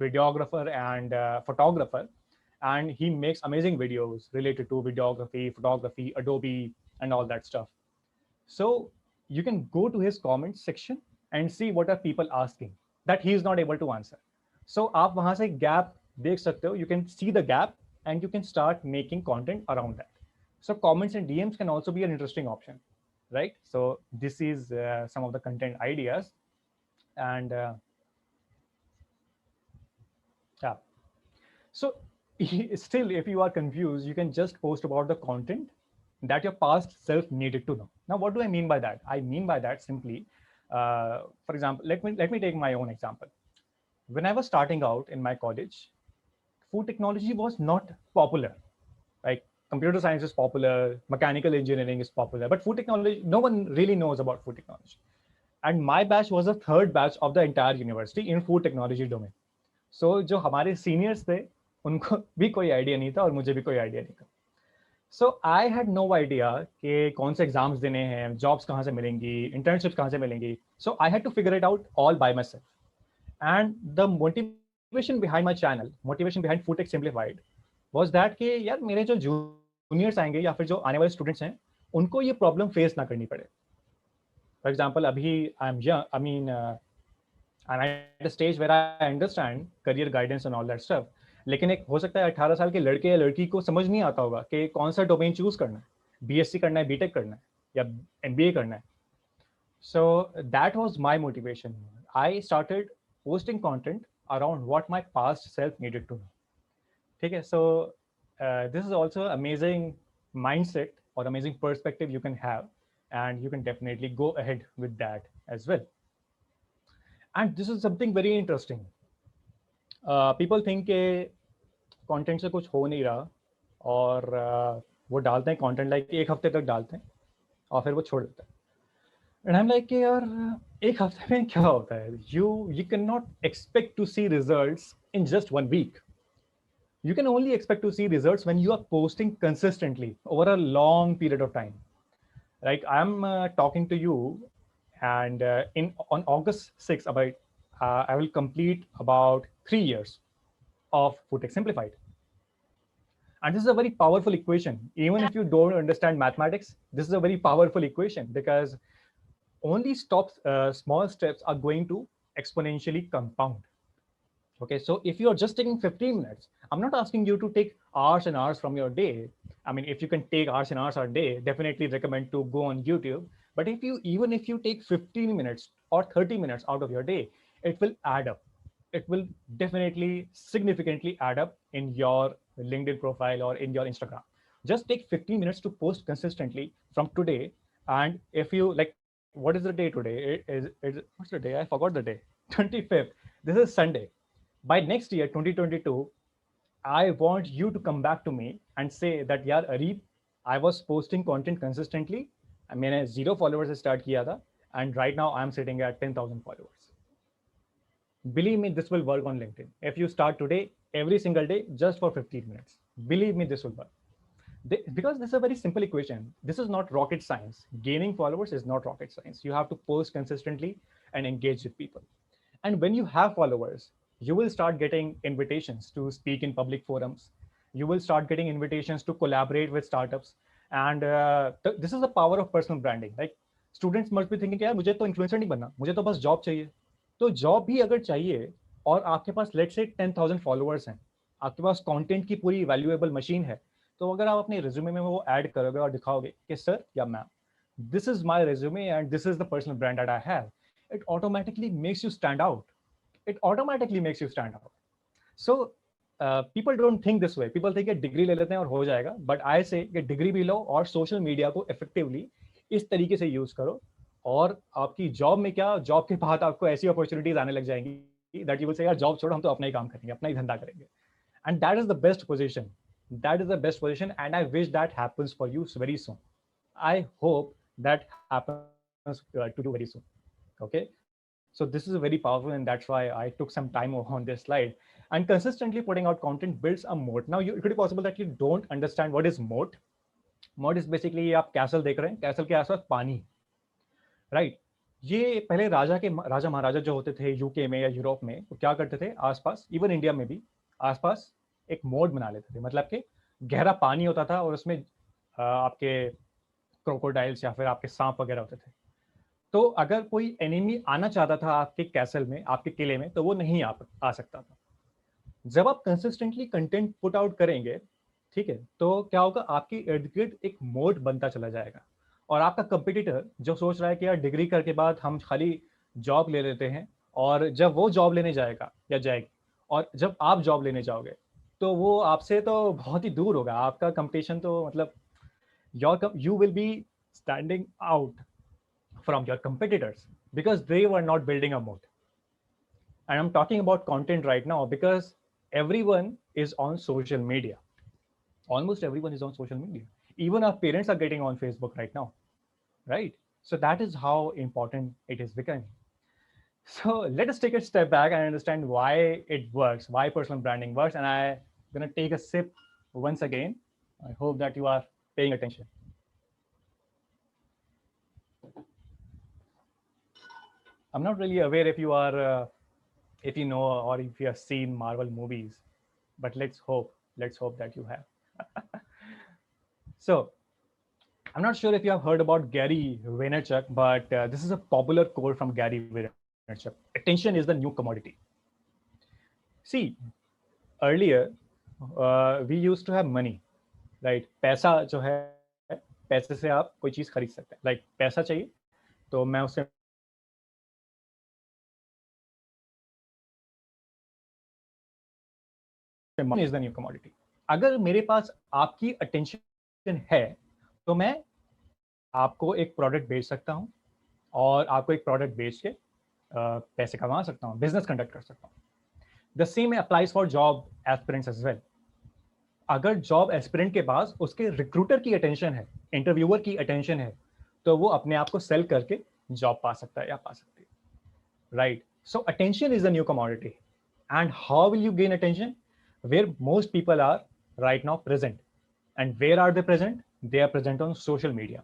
videographer and photographer, and he makes amazing videos related to videography, photography, Adobe, and all that stuff. So you can go to his comments section and see what are people asking that he is not able to answer. So आप वहाँ से gap देख सकते हो. You can see the gap and you can start making content around that. So comments and DMs can also be an interesting option, right? So this is some of the content ideas. And yeah, so still, if you are confused, you can just post about the content that your past self needed to know. Now, what do I mean by that? I mean by that simply, for example, let me take my own example. When I was starting out in my college, food technology was not popular. Like computer science is popular, mechanical engineering is popular, but food technology, no one really knows about food technology. And my batch was the third batch of the entire university in food technology domain. So जो हमारे seniors थे, उनको भी कोई idea नहीं था और मुझे भी कोई idea नहीं था. So I had no idea कि कौन से exams देने हैं, jobs कहाँ से मिलेंगी, internships कहाँ से मिलेंगी. So I had to figure it out all by myself. And the motivation behind my channel, motivation behind Food Tech Simplified, was that कि यार मेरे जो juniors आएंगे या फिर जो आने वाले students हैं, उनको ये problem face ना करनी पड़े. For example, abhi I'm young. I mean, I'm at a stage where I understand career guidance and all that stuff. लेकिन एक हो सकता है 18 साल के लड़के या लड़की को समझ नहीं आता होगा कि कौन सा डोमेन चूज करना है, बीएससी करना है, बीटेक करना है या एमबीए करना है. So that was my motivation. I started posting content around what my past self needed to know. ठीक है, so this is also amazing mindset or amazing perspective you can have, and you can definitely go ahead with that as well. And this is something very interesting. People think के content से कुछ हो नहीं रहा और वो डालते हैं कंटेंट लाइक एक हफ्ते तक डालते हैं और फिर वो छोड़ देते हैं. एंड आई एम लाइक कि यार एक हफ्ते में क्या होता है? You cannot expect to see results in just 1 week. You can only expect to see results when you are posting consistently over a long period of time. Like I'm talking to you And on August 6th, I will complete about 3 years of Foodtech Simplified. And this is a very powerful equation. Even if you don't understand mathematics, this is a very powerful equation, because only small steps are going to exponentially compound. Okay, so if you're just taking 15 minutes, I'm not asking you to take hours and hours from your day. I mean, if you can take hours and hours a day, definitely recommend to go on YouTube. But even if you take 15 minutes or 30 minutes out of your day, it will add up. It will definitely significantly add up in your LinkedIn profile or in your Instagram. Just take 15 minutes to post consistently from today. And if you like, what is the day today? What's the day? I forgot the day. 25th. This is Sunday. By next year 2022, I want you to come back to me and say that, yaar Areeb, I was posting content consistently. I mean, 0 followers से start किया था, and right now I'm sitting at 10,000 followers. Believe me, this will work on LinkedIn. If you start today, every single day, just for 15 minutes, believe me, this will work. Because this is a very simple equation. This is not rocket science. Gaining followers is not rocket science. You have to post consistently and engage with people. And when you have followers, you will start getting invitations to speak in public forums. You will start getting invitations to collaborate with startups. And this is the power of personal branding. Like, students must be thinking, यार मुझे तो influencer नहीं बनना, मुझे तो बस job चाहिए. तो job भी अगर चाहिए और आपके पास let's say 10,000 followers हैं, आपके पास content की पूरी valuable machine है, तो अगर आप अपने resume में वो add करोगे और दिखाओगे कि sir या ma'am, this is my resume and this is the personal brand that I have, it automatically makes you stand out. It automatically makes you stand out. So people don't think this way. People think कि degree ले लेते हैं और हो जाएगा. But I say कि degree भी लो और सोशल मीडिया को इफेक्टिवली इस तरीके से यूज करो, और आपकी जॉब में क्या, जॉब के बाद आपको ऐसी अपॉर्चुनिटीज आने लग जाएंगी दैट यू विल से यार जॉब छोड़ो, हम तो अपना ही काम करेंगे, अपना ही धंधा करेंगे. And that is the best position. That is the best position, and I wish that happens for you very soon. I hope that happens to you very soon. Okay, so this is very powerful, and that's why I took some time on this slide. And consistently putting out content builds a moat. Now, it could be possible that you don't understand what is moat. Moat is basically आप castle देख रहे हैं, castle के आसपास पानी, right. ये पहले राजा महाराजा जो होते थे यूके में या यूरोप में, वो क्या करते थे, आसपास इवन इंडिया में भी आसपास एक मोड बना लेते थे. मतलब कि गहरा पानी होता था और उसमें आपके क्रोकोडाइल्स या फिर आपके सांप वगैरह होते थे. तो अगर कोई एनिमी आना चाहता था आपके कैसल में, आपके किले में, तो वो नहीं आ सकता था. जब आप कंसिस्टेंटली कंटेंट पुट आउट करेंगे, ठीक है, तो क्या होगा, आपके इर्द गिर्द एक मोड बनता चला जाएगा. और आपका कंपटीटर जो सोच रहा है कि यार डिग्री करके बाद हम खाली जॉब ले लेते हैं, और जब वो जॉब लेने जाएगा या जाएगी, और जब आप जॉब लेने जाओगे, तो वो आपसे तो बहुत ही दूर होगा. आपका कंपटीशन तो मतलब you will be standing out from your competitors because they were not building a moat. And I'm talking about content right now because everyone is on social media. Almost everyone is on social media. Even our parents are getting on Facebook right now, right? So that is how important it is becoming. So let us take a step back and understand why it works, why personal branding works. And I'm going to take a sip once again. I hope that you are paying attention. I'm not really aware if you are, if you know or if you have seen Marvel movies, but let's hope that you have. So I'm not sure if you have heard about Gary Vaynerchuk, but this is a popular quote from Gary Vaynerchuk. Attention is the new commodity. See, earlier we used to have money, right? पैसा जो है, पैसे से आप कोई चीज खरीद सकते हैं. Like पैसा चाहिए तो मैं उससे money is the new commodity. अगर मेरे पास आपकी अटेंशन है तो मैं आपको एक प्रोडक्ट बेच सकता हूं, और आपको एक प्रोडक्ट बेच के पैसे कमा सकता हूं, बिजनेस कंडक्ट कर सकता हूं. The same applies for job aspirants as well. अगर जॉब एस्पिरेंट के पास उसके रिक्रूटर की अटेंशन है, इंटरव्यूअर की अटेंशन है, तो वो अपने आप को सेल करके जॉब पा सकता है या पा सकती है, right? So attention is the new commodity. And how will you gain attention? Where most people are right now present. And where are they present? They are present on social media.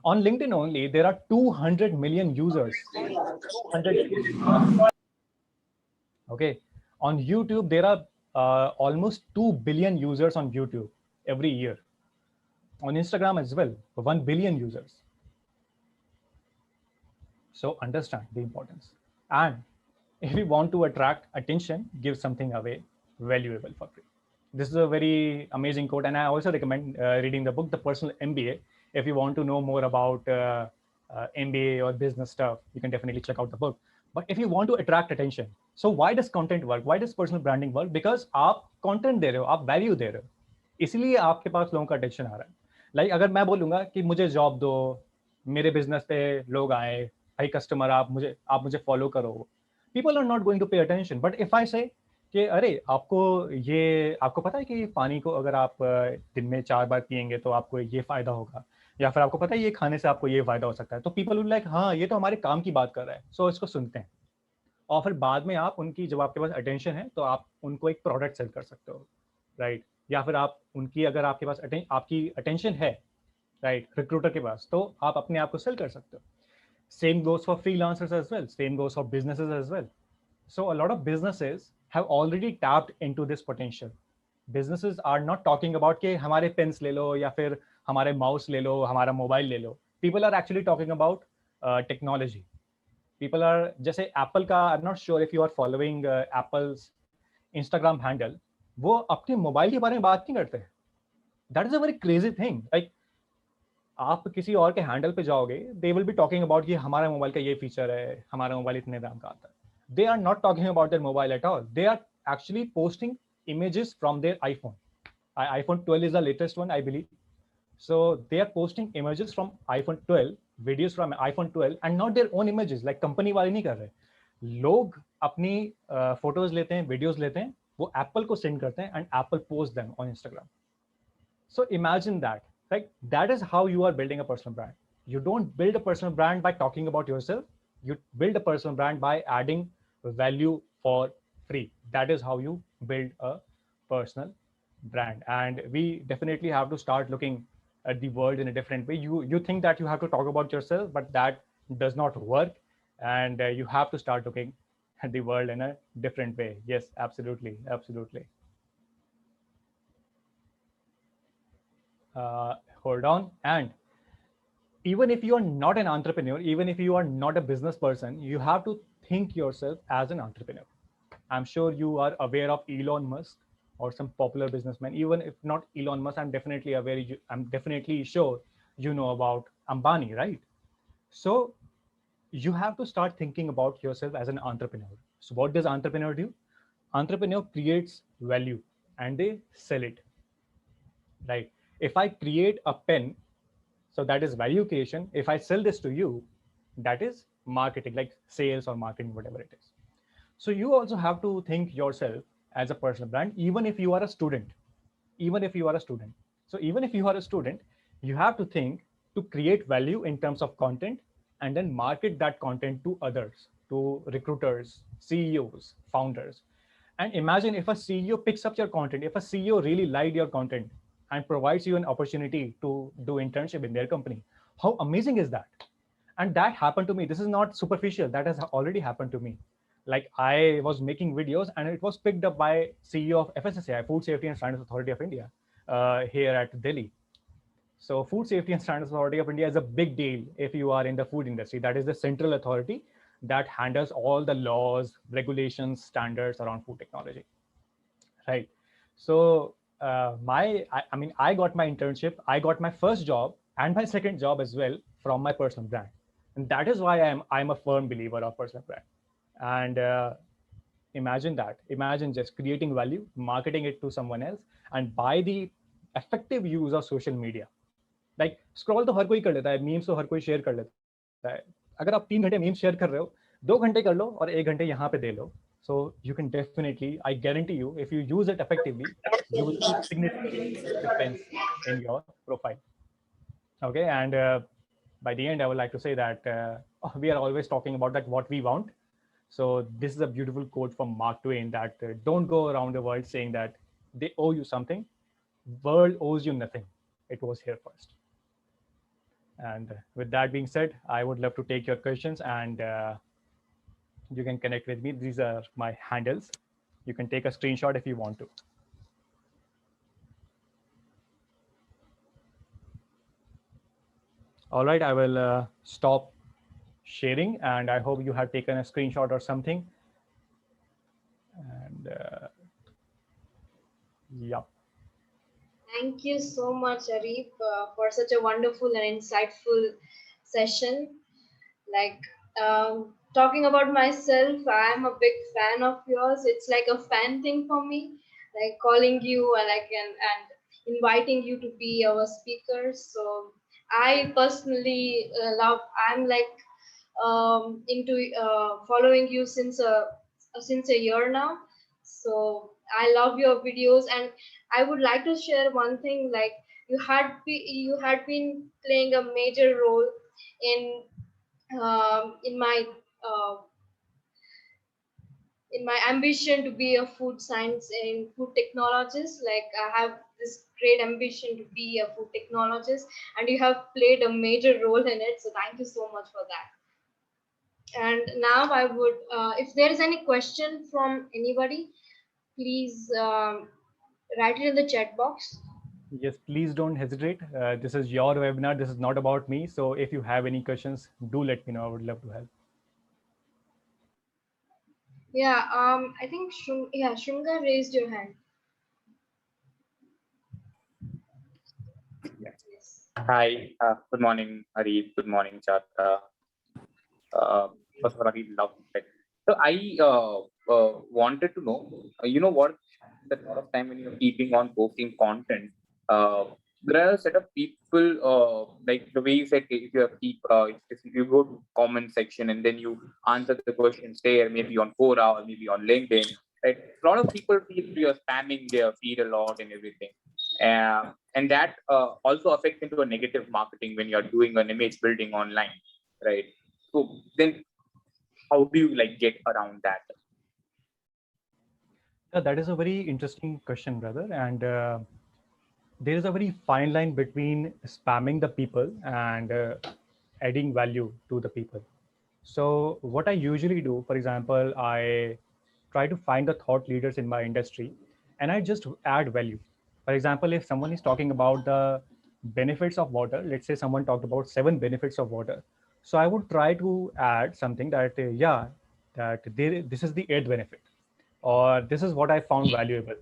On LinkedIn only, there are 200 million users. 200 million. Okay. On YouTube, there are almost 2 billion users on YouTube every year. On Instagram as well, 1 billion users. So understand the importance. And if you want to attract attention, give something away valuable for free. This is a very amazing quote. And I also recommend reading the book, The Personal MBA. If you want to know more about MBA or business stuff, you can definitely check out the book. But if you want to attract attention, so why does content work? Why does personal branding work? Because आप content दे रहे हो, आप value दे रहे हो, इसलिए आपके पास लोगों का attention आ रहा है. Like अगर मैं बोलूँगा कि मुझे job दो, मेरे business पे लोग आए, भाई customer आप मुझे follow करो, people are not going to pay attention. But if I say कि अरे आपको पता है कि पानी को अगर आप दिन में 4 बार पिएंगे तो आपको ये फायदा होगा, या फिर आपको पता है ये खाने से आपको ये फायदा हो सकता है, तो पीपल विल लाइक हाँ ये तो हमारे काम की बात कर रहा है, सो इसको सुनते हैं. और फिर बाद में आप उनकी, जब आपके पास अटेंशन है तो आप उनको एक प्रोडक्ट सेल कर सकते हो, राइट. या फिर आप उनकी, अगर आपके पास आपकी अटेंशन है, राइट, रिक्रूटर के पास, तो आप अपने आप को सेल कर सकते हो. Same goes for freelancers as well. Same goes for businesses as well. So a lot of businesses have already tapped into this potential. Businesses are not talking about कि हमारे पेन्स ले लो या फिर हमारे माउस ले लो, हमारा मोबाइल ले लो. People are actually talking about technology. People are, जैसे Apple का, I'm not sure if you are following Apple's Instagram handle, वो अपने मोबाइल के बारे में बात नहीं करते. That is a very crazy thing. Like आप किसी और के हैंडल पे जाओगे, they will be talking about कि हमारा मोबाइल का ये फीचर है, हमारा मोबाइल इतने दाम का आता है. They are not talking about their mobile at all. They are actually posting images from their iPhone. iPhone 12 is the latest one, I believe. So they are posting images from iPhone 12, videos from iPhone 12, and not their own images. Like company वाले नहीं कर रहे. लोग अपनी photos लेते हैं, videos लेते हैं, वो एप्पल को सेंड करते हैं, and Apple post them on Instagram. So imagine that. Right? That is how you are building a personal brand. You don't build a personal brand by talking about yourself. You build a personal brand by adding value for free. That is how you build a personal brand. And we definitely have to start looking at the world in a different way. You think that you have to talk about yourself, but that does not work. And you have to start looking at the world in a different way. Yes, absolutely, absolutely. Hold on. And even if you are not an entrepreneur, even if you are not a business person, you have to think yourself as an entrepreneur. I'm sure you are aware of Elon Musk or some popular businessman. Even if not Elon Musk, I'm definitely sure you know about Ambani, right? So you have to start thinking about yourself as an entrepreneur. So what does entrepreneur do? Entrepreneur creates value and they sell it, right? If I create a pen, so that is value creation. If I sell this to you, that is marketing, like sales or marketing, whatever it is. So you also have to think yourself as a personal brand, even if you are a student. Even if you are a student. So even if you are a student, you have to think to create value in terms of content and then market that content to others, to recruiters, CEOs, founders. And imagine if a CEO picks up your content, if a CEO really liked your content and provides you an opportunity to do internship in their company. How amazing is that? And that happened to me. This is not superficial. That has already happened to me. Like I was making videos and it was picked up by CEO of FSSAI, Food Safety and Standards Authority of India, here at Delhi. So Food Safety and Standards Authority of India is a big deal if you are in the food industry. That is the central authority that handles all the laws, regulations, standards around food technology, right? So I got my internship, I got my first job and my second job as well from my personal brand. And that is why I'm a firm believer of personal brand. And imagine just creating value, marketing it to someone else, and by the effective use of social media. Like scroll तो हर कोई कर लेता है, memes तो हर कोई share कर लेता है. अगर आप 3 घंटे memes share कर रहे हो, 2 घंटे कर लो और 1 घंटे यहाँ पे दे लो. So you can definitely, I guarantee you, if you use it effectively, you will see significant difference in your profile. Okay, and by the end, I would like to say that we are always talking about that what we want. So this is a beautiful quote from Mark Twain that don't go around the world saying that they owe you something. World owes you nothing. It was here first. And with that being said, I would love to take your questions, and you can connect with me. These are my handles. You can take a screenshot if you want to. All right, I will stop sharing, and I hope you have taken a screenshot or something. And yeah. Thank you so much, Arif, for such a wonderful and insightful session. Like talking about myself, I'm a big fan of yours. It's like a fan thing for me, like calling you and inviting you to be our speaker. So I personally love. I'm like into following you since a year now. So I love your videos, and I would like to share one thing. Like you had been playing a major role in in uh, my ambition to be a food science and food technologist. Like I have this great ambition to be a food technologist, and you have played a major role in it, so thank you so much for that. And now I would if there is any question from anybody, please write it in the chat box. Yes, please don't hesitate. This is your webinar. This is not about me. So if you have any questions, do let me know. I would love to help. Yeah, I think Shunga raised your hand. Yeah. Yes. Hi, good morning, Arif. Good morning, Chata. First of all, I really love it. So I wanted to know, what, that a lot of time when you're keeping on posting content, uh, there are a set of people, like the way you said, if you keep, if you go to comment section and then you answer the questions there, maybe on Quora or maybe on LinkedIn, right? A lot of people feel you're spamming their feed a lot and everything. And that also affects into a negative marketing when you're doing an image building online, right? So then how do you like get around that? Yeah, that is a very interesting question, brother. And there is a very fine line between spamming the people and adding value to the people. So, what I usually do, for example, I try to find the thought leaders in my industry and I just add value. For example, if someone is talking about the benefits of water, let's say someone talked about 7 benefits of water. So, I would try to add something that, yeah, that this is the eighth benefit, or this is what I found valuable.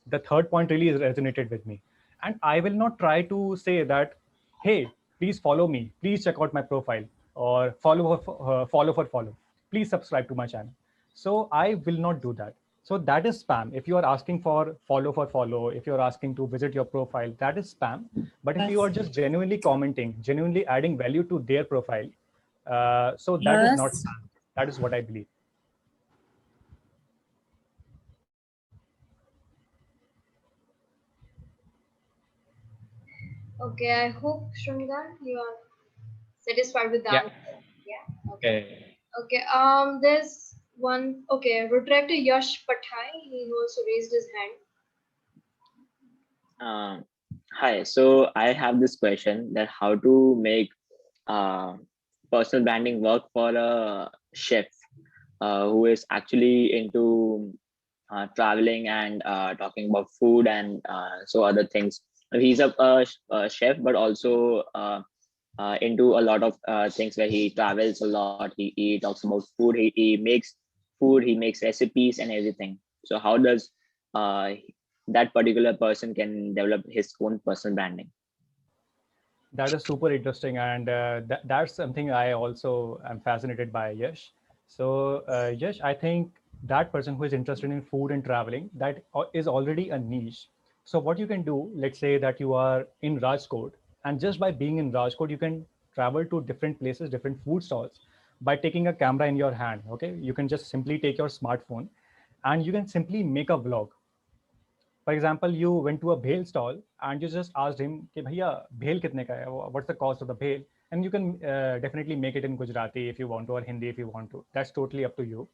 The third point really resonated with me. And I will not try to say that, hey, please follow me, please check out my profile, or follow. Please subscribe to my channel. So I will not do that. So that is spam. If you are asking for follow, if you're asking to visit your profile, that is spam. But if you are just genuinely commenting, genuinely adding value to their profile, so that is not Yes. spam. That is what I believe. Okay, I hope Shunga you are satisfied with the Yeah. answer. Yeah. Okay. Yeah. Okay. There's one. Okay, Rudractor Yash Pathai. He also raised his hand. Um, Hi. So I have this question that how to make uh, personal branding work for a chef who is actually into traveling and talking about food and so other things. He's a chef, but also into a lot of things where he travels a lot. He talks about food. He makes food. He makes recipes and everything. So how does uh, that particular person can develop his own personal branding? That is super interesting, and that's something I also am fascinated by, Yash. So, Yash, I think that person who is interested in food and traveling, that is already a niche. So, what you can do, let's say that you are in Rajkot, and just by being in Rajkot, you can travel to different places, different food stalls by taking a camera in your hand. Okay, you can just simply take your smartphone, and you can simply make a vlog. For example, you went to a bhel stall and you just asked him कि भैया भेल कितने का है, what's the cost of the bhel, and you can definitely make it in Gujarati if you want to, or Hindi if you want to. That's totally up to you.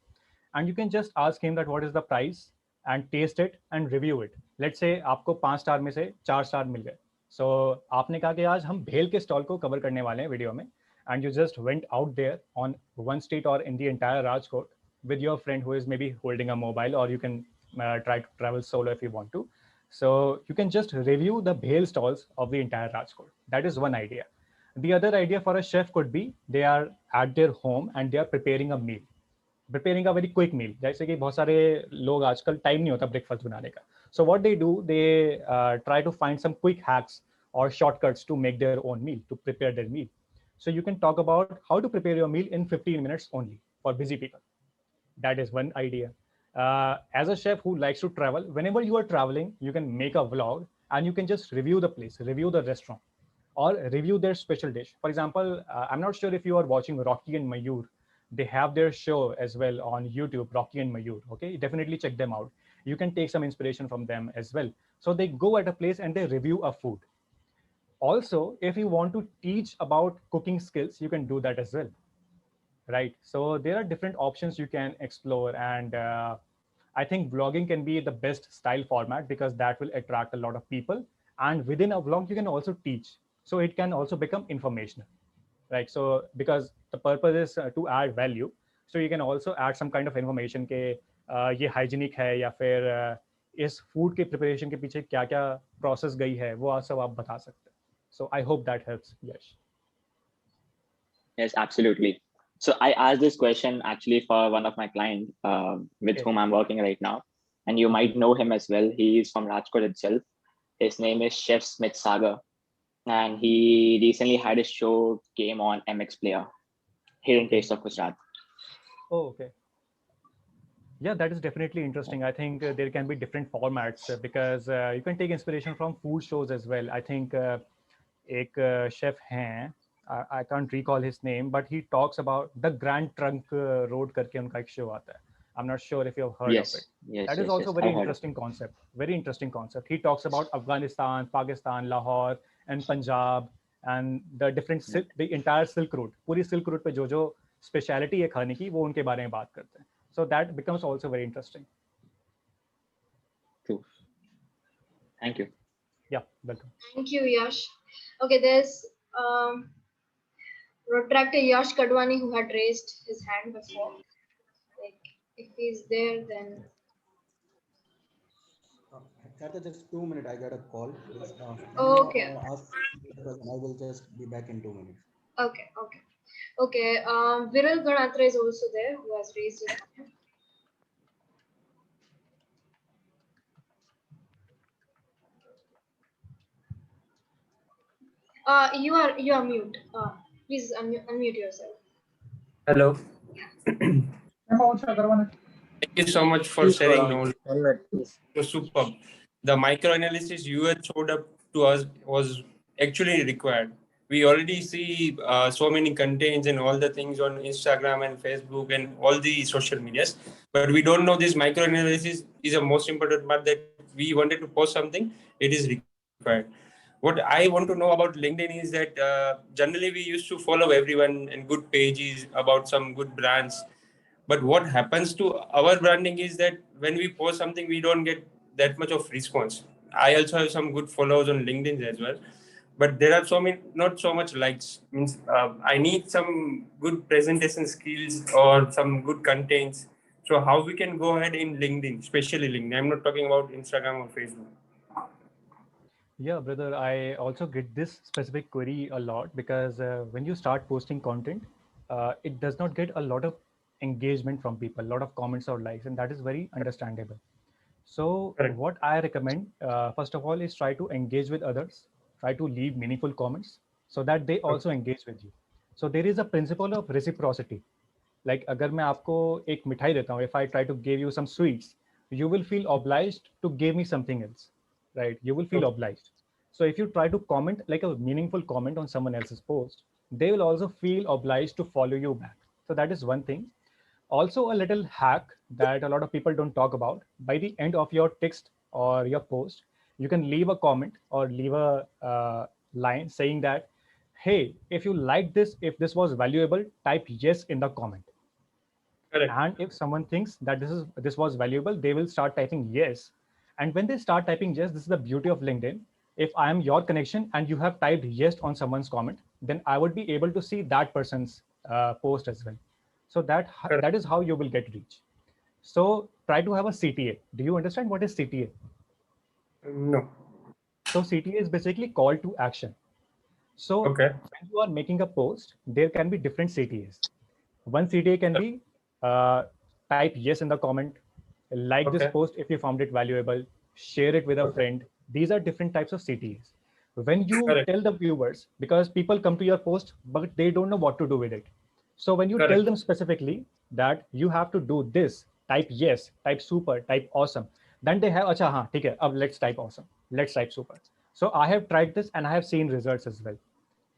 And you can just ask him that what is the price and taste it and review it. Let's say आपको 5 star में से 4 star मिल गए, So आपने कहा कि आज हम भेल के स्टॉल को कवर करने वाले हैं वीडियो में, and you just went out there on one street or in the entire Rajkot with your friend who is maybe holding a mobile, or you can try to travel solo if you want to. So you can just review the bhel stalls of the entire Rajkot. That is one idea. The other idea for a chef could be they are at their home and they are preparing a meal. Preparing a very quick meal. जैसे कि बहुत सारे लोग आजकल time नहीं होता breakfast बनाने का. So what they do, they try to find some quick hacks or shortcuts to make their own meal, to prepare their meal. So you can talk about how to prepare your meal in 15 minutes only for busy people. That is one idea. As a chef who likes to travel, whenever you are traveling, you can make a vlog and you can just review the place, review the restaurant, or review their special dish. For example, I'm not sure if you are watching Rocky and Mayur. They have their show as well on YouTube, Rocky and Mayur. Okay, definitely check them out. You can take some inspiration from them as well. So they go at a place and they review a food. Also, if you want to teach about cooking skills, you can do that as well, right? So there are different options you can explore, and I think vlogging can be the best style format because that will attract a lot of people, and within a vlog you can also teach, so it can also become informational, right? So because the purpose is to add value, so you can also add some kind of information के ये hygienic है या फिर इस food के preparation के पीछे क्या क्या प्रोसेस गई है वो सब आप बता सकते हैं. So I hope that helps. Yes. Yes, absolutely. So I asked this question actually for one of my clients with Okay. whom I'm working right now. And you might know him as well. He is from Rajkot itself. His name is Chef Smith Sagar. And he recently had a show came on MX Player, Hidden Taste of Gujarat. Oh, okay. Yeah, that is definitely interesting. I think there can be different formats because you can take inspiration from food shows as well. I think एक chef हैं, I can't recall his name, but he talks about the Grand Trunk Road करके उनका एक show आता है. I'm not sure if you have heard Yes, of it. yes, That is yes, also yes. very I heard. interesting concept. Very interesting concept. He talks about Afghanistan, Pakistan, Lahore, and Punjab, and the different the entire Silk Route. पूरी Silk Route पे जो speciality है खाने की वो उनके बारे में बात करते हैं. So that becomes also very interesting. True. Thank you. Yeah, welcome. Thank you, Yash. Okay, there's Protractor Yash Kadwani who had raised his hand before. Like, if he's there, then Charta, just 2 minutes. I got a call. Just, Okay. ask the question. I will just be back in 2 minutes. Okay. Viral Ganatra is also there who has raised his hand. You are mute. Please unmute yourself. Hello. Thank you so much for sharing knowledge. It was superb. The microanalysis you had showed up to us was actually required. We already see so many contents and all the things on Instagram and Facebook and all the social medias, but we don't know this microanalysis is a most important part that we wanted to post something, it is required. What I want to know about LinkedIn is that generally we used to follow everyone and good pages about some good brands. But what happens to our branding is that when we post something, we don't get that much of response. I also have some good followers on LinkedIn as well, but there are so many, not so much likes. Means I need some good presentation skills or some good contents. So how we can go ahead in LinkedIn, especially LinkedIn. I'm not talking about Instagram or Facebook. Yeah, brother, I also get this specific query a lot because when you start posting content, it does not get a lot of engagement from people, a lot of comments or likes, and that is very understandable. So Correct. what I recommend, first of all, is try to engage with others, try to leave meaningful comments so that they also engage with you. So there is a principle of reciprocity. Like अगर मैं आपको एक मिठाई देता हूँ, if I try to give you some sweets, you will feel obliged to give me something else, right? You will feel obliged. So if you try to comment like a meaningful comment on someone else's post, they will also feel obliged to follow you back. So that is one thing. Also, a little hack that a lot of people don't talk about. By the end of your text or your post, you can leave a comment or leave a line saying that, hey, if you like this, if this was valuable, type yes in the comment. Correct. And if someone thinks that this was valuable, they will start typing yes. And when they start typing yes, this is the beauty of LinkedIn. if I am your connection and you have typed yes on someone's comment, then I would be able to see that person's post as well. So that is how you will get reach. So try to have a CTA. Do you understand what is CTA? No. So CTA is basically call to action. So Okay. when you are making a post, there can be different CTAs. One CTA can be type yes in the comment, like this Okay. post if you found it valuable, share it with a Okay. friend. These are different types of CTAs. When you Correct. tell the viewers, because people come to your post, but they don't know what to do with it. So when you tell Correct. them specifically that you have to do this, type yes, type super, type awesome, then they have, acha, haan, theek hai, ab let's type awesome, let's type super. So I have tried this and I have seen results as well.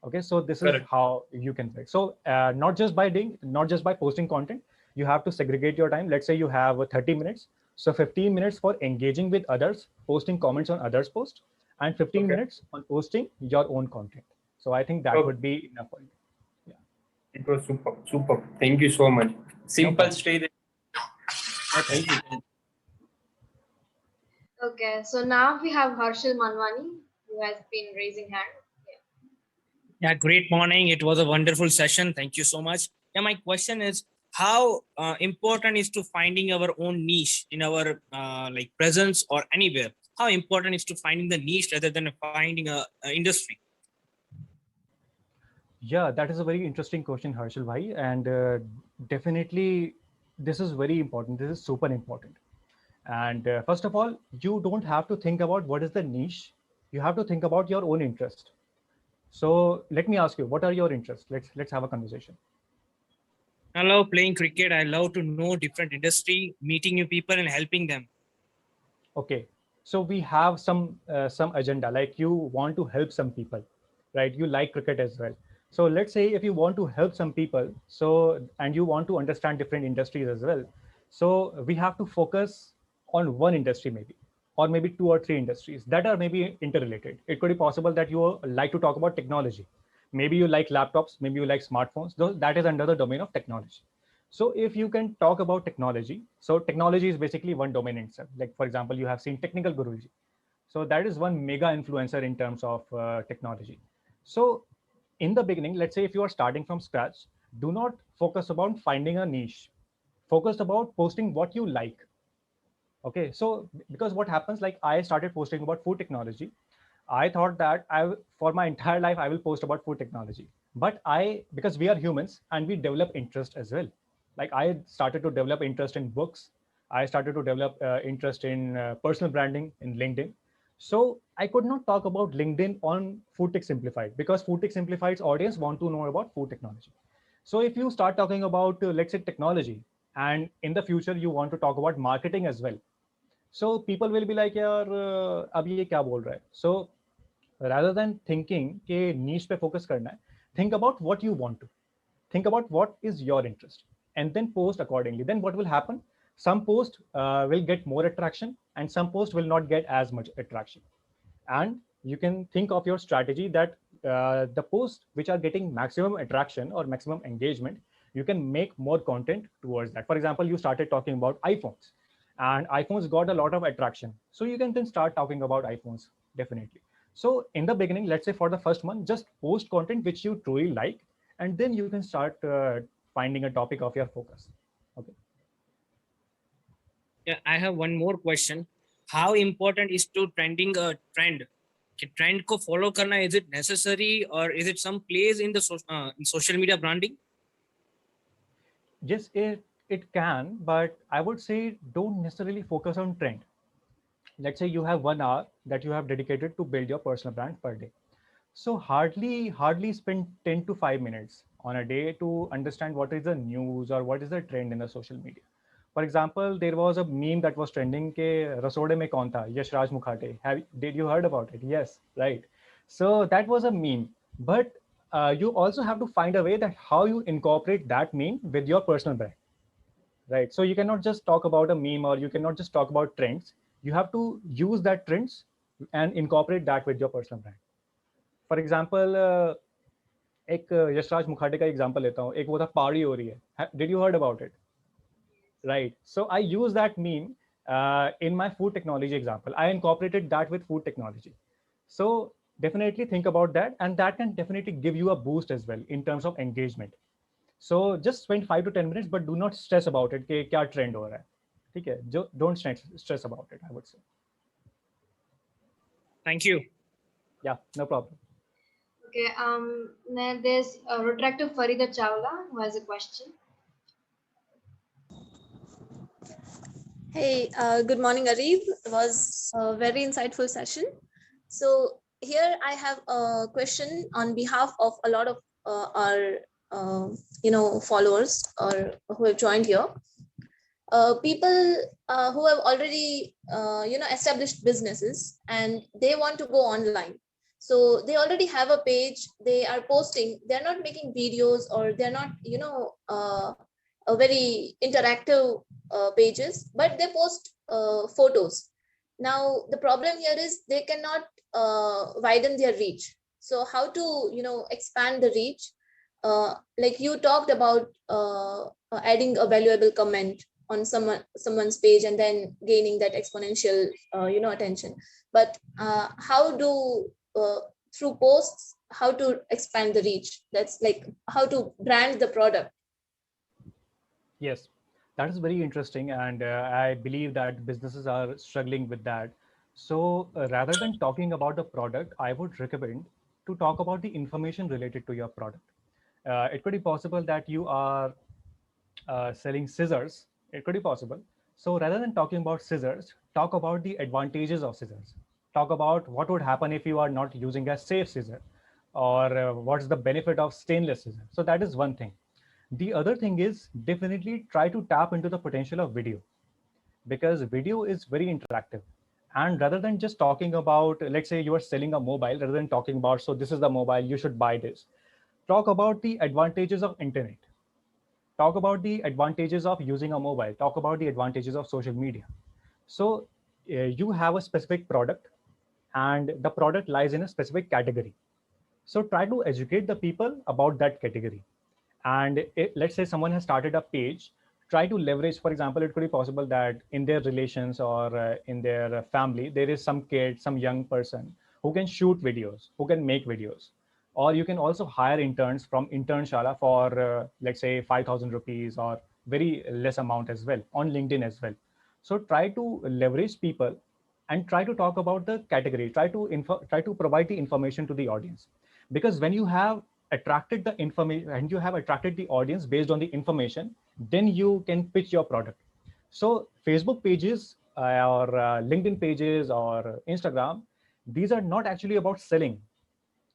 Okay, so this is Correct. how you can build. So not just by posting content, you have to segregate your time. Let's say you have 30 minutes, so 15 minutes for engaging with others, posting comments on others posts, and 15 Okay. minutes on posting your own content. So I think that Okay. would be enough for you. It was super. Super. Thank you so much. Simple, problem. straight. Thank you. Okay, so now we have Harshal Manwani, who has been raising hand. Yeah, great morning. It was a wonderful session. Thank you so much. Yeah, my question is how important is to finding our own niche in our like presence or anywhere? How important is to finding the niche rather than finding a industry? Yeah, that is a very interesting question, Harshal Bhai, and definitely this is very important. This is super important. And first of all, you don't have to think about what is the niche. You have to think about your own interest. So let me ask you, what are your interests? Let's have a conversation. I love playing cricket. I love to know different industry, meeting new people and helping them. Okay, so we have some agenda. Like you want to help some people, right? You like cricket as well. So let's say if you want to help some people, so and you want to understand different industries as well. So we have to focus on one industry maybe, or maybe two or three industries that are maybe interrelated. It could be possible that you like to talk about technology. Maybe you like laptops, maybe you like smartphones. That is under the domain of technology. So if you can talk about technology, so technology is basically one domain in itself. Like for example, you have seen Technical Guruji. So that is one mega influencer in terms of technology. So in the beginning, let's say if you are starting from scratch, do not focus about finding a niche. Focus about posting what you like. Okay, so because what happens, like I started posting about food technology. I thought that for my entire life I will post about food technology. But because we are humans and we develop interest as well. Like I started to develop interest in books. I started to develop interest in personal branding in LinkedIn. So I could not talk about LinkedIn on Food Tech Simplified because Food Tech Simplified's audience want to know about food technology. So if you start talking about let's say technology, and in the future you want to talk about marketing as well, so people will be like, यार अब ये क्या बोल रहा है? So rather than thinking कि niche पे focus करना है, think about what you want to. Think about what is your interest, and then post accordingly. Then what will happen? Some post will get more attraction, and some post will not get as much attraction. And you can think of your strategy that the posts which are getting maximum attraction or maximum engagement, you can make more content towards that. For example, you started talking about iPhones, and iPhones got a lot of attraction. So you can then start talking about iPhones, definitely. So in the beginning, let's say for the first month, just post content which you truly like, and then you can start finding a topic of your focus. Okay. Yeah, I have one more question. How important is to trending a trend? कि trend को follow करना, is it necessary or is it some place in the in social media branding? Yes, it can, but I would say don't necessarily focus on trend. Let's say you have 1 hour that you have dedicated to build your personal brand per day. So hardly spend 10 to 5 minutes on a day to understand what is the news or what is the trend in the social media. For example, there was a meme that was trending ke Rasode mein kaun tha? Yashraj Mukhate. Did you heard about it? Yes, right. So that was a meme, but you also have to find a way that how you incorporate that meme with your personal brand, right? So you cannot just talk about a meme or you cannot just talk about trends. You have to use that trends and incorporate that with your personal brand. For example एक यशराज मुखाटे का example लेता हूँ, एक वो था party हो रही है, did you heard about it? Right. So I use that meme in my food technology example. I incorporated that with food technology. So definitely think about that, and that can definitely give you a boost as well in terms of engagement. So just spend 5 to 10 minutes, but do not stress about it कि क्या trend हो रहा है. ठीक है? Don't stress about it, I would say. Thank you. Yeah, no problem. Okay. Now there's Retractive Farida Chawla who has a question. Hey, good morning, Arif. It was a very insightful session. So here I have a question on behalf of a lot of our, followers or who have joined here. People who have already, established businesses and they want to go online. So they already have a page. They are posting. They're not making videos, or they're not, a very interactive pages, but they post photos. Now the problem here is they cannot widen their reach. So how to expand the reach? Like you talked about adding a valuable comment on someone's page and then gaining that exponential attention. But how do through posts, how to expand the reach? That's like how to brand the product. Yes, that is very interesting, and I believe that businesses are struggling with that. So rather than talking about the product, I would recommend to talk about the information related to your product. It could be possible that you are selling scissors. It could be possible. So rather than talking about scissors, talk about the advantages of scissors. Talk about what would happen if you are not using a safe scissor, or what's the benefit of stainless scissor. So that is one thing. The other thing is definitely try to tap into the potential of video, because video is very interactive. And rather than just talking about, let's say you are selling a mobile, rather than talking about, so this is the mobile, you should buy this, talk about the advantages of internet, talk about the advantages of using a mobile, talk about the advantages of social media. So you have a specific product, and the product lies in a specific category. So try to educate the people about that category. And let's say someone has started a page, try to leverage, for example, it could be possible that in their relations or in their family, there is some kid, some young person who can shoot videos, who can make videos. Or you can also hire interns from Internshala for, let's say, 5,000 rupees or very less amount as well on LinkedIn as well. So try to leverage people and try to talk about the category, try to provide the information to the audience. Because when you have attracted the information and you have attracted the audience based on the information, then you can pitch your product. So Facebook pages or LinkedIn pages or Instagram, these are not actually about selling.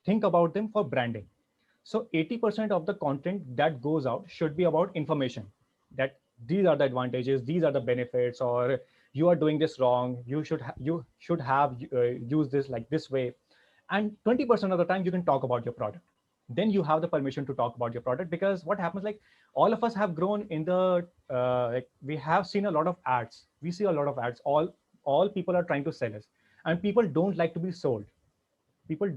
Think about them for branding. So 80% of the content that goes out should be about information, that these are the advantages, these are the benefits, or you are doing this wrong, you should have use this like this way. And 20% of the time you can talk about your product. Then you have the permission to talk about your product. Because what happens, like, all of us have grown in the like, we have seen a lot of ads, we see a lot of ads, all people are trying to sell us, and people don't like to be sold. People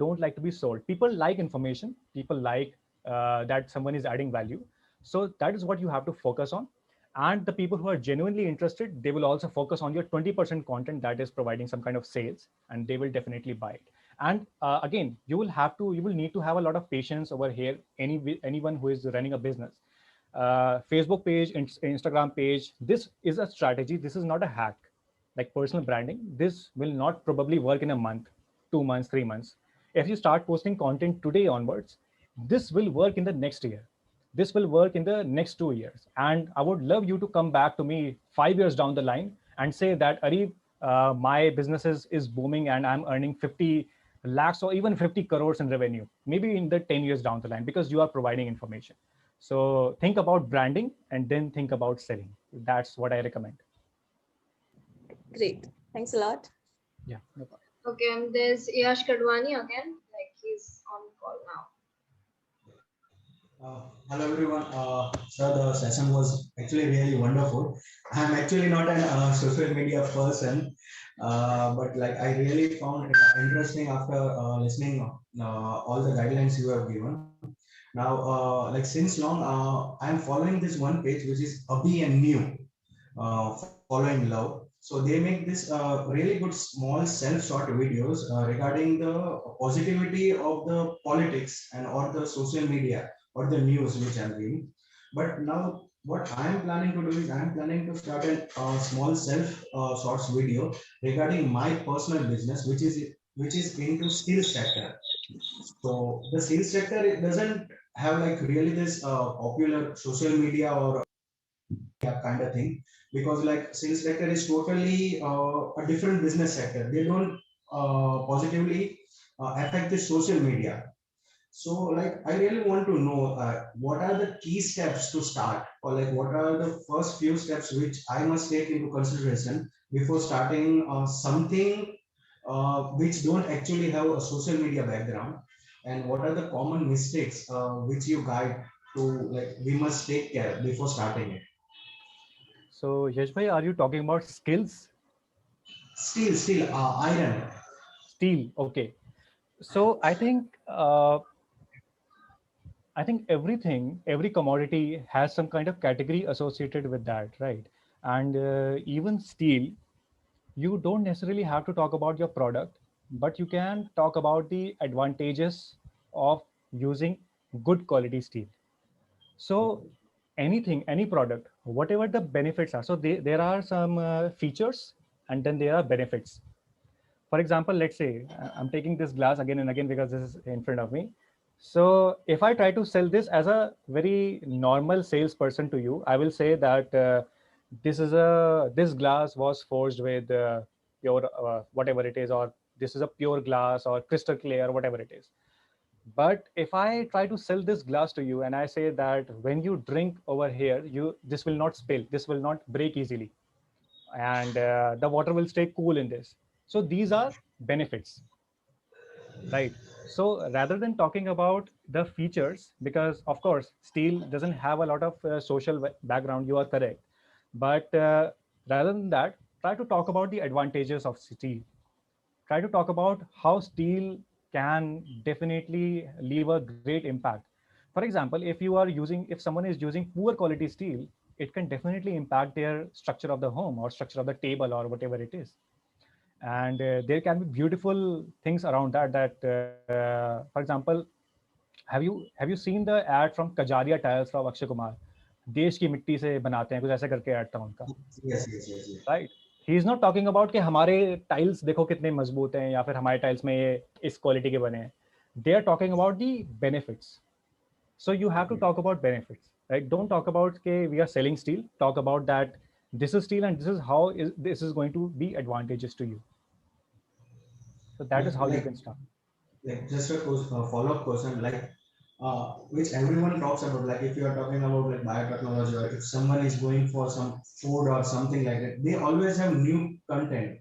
like information. People like that someone is adding value. So that is what you have to focus on. And the people who are genuinely interested, they will also focus on your 20% content that is providing some kind of sales, and they will definitely buy it. And again, you will need to have a lot of patience over here. Anyone who is running a business, Facebook page, Instagram page, this is a strategy. This is not a hack. Like personal branding, this will not probably work in a month, 2 months, 3 months. If you start posting content today onwards, this will work in the next year. This will work in the next 2 years. And I would love you to come back to me 5 years down the line and say that, Arif, my business is booming and I'm earning 50 lakhs or even 50 crores in revenue, maybe in the 10 years down the line, because you are providing information. So think about branding and then think about selling. That's what I recommend. Great. Thanks a lot. Yeah, no problem. Okay, and there's Yash Kadwani again, like he's on call now. Hello everyone. Sir, the session was actually really wonderful. I'm actually not a social media person, but like I really found interesting after listening all the guidelines you have given. Now, like since long, I'm following this one page which is Abhi and New, following love. So they make this really good small self-short videos regarding the positivity of the politics and or the social media or the news which I'm reading. But now what I'm planning to do is I'm planning to start a small self shorts video regarding my personal business, which is into steel sector. So the steel sector, it doesn't have like really this popular social media or kind of thing, because like sales sector is totally a different business sector. They don't positively affect the social media. So like I really want to know what are the key steps to start, or like what are the first few steps which I must take into consideration before starting something which don't actually have a social media background, and what are the common mistakes which you guide to, like we must take care before starting it. So Yash bhai, are you talking about skills? Steel, iron. Steel. Okay. So I think everything, every commodity has some kind of category associated with that, right? And even steel, you don't necessarily have to talk about your product, but you can talk about the advantages of using good quality steel. So anything, any product, whatever the benefits are. So there are some features and then there are benefits. For example, let's say I'm taking this glass again and again because this is in front of me. So if I try to sell this as a very normal salesperson to you, I will say that this glass was forged with pure whatever it is, or this is a pure glass or crystal clear, whatever it is. But if I try to sell this glass to you and I say that when you drink over here, this will not spill, this will not break easily, and the water will stay cool in this. So these are benefits, right? So rather than talking about the features, because of course steel doesn't have a lot of social background, you are correct, but rather than that, try to talk about the advantages of steel. Try to talk about how steel can definitely leave a great impact. For example, if someone is using poor quality steel, it can definitely impact their structure of the home or structure of the table or whatever it is. And there can be beautiful things around that, for example, have you seen the ad from Kajaria Tiles from Akshay Kumar? देश की मिट्टी से बनाते हैं, कुछ ऐसा करके add था उनका, Yes. Right? He is not talking about कि हमारे टाइल्स देखो कितने मजबूत हैं या फिर हमारे टाइल्स में ये इस क्वालिटी के बने हैं. They are talking about the benefits. So you have to talk about benefits, right? Don't talk about okay, we are selling steel. Talk about that this is steel and this is going to be advantageous to you. So that is how you can start. Like just a follow-up question, like which everyone talks about, like if you are talking about like biotechnology, or if someone is going for some food or something like that, they always have new content,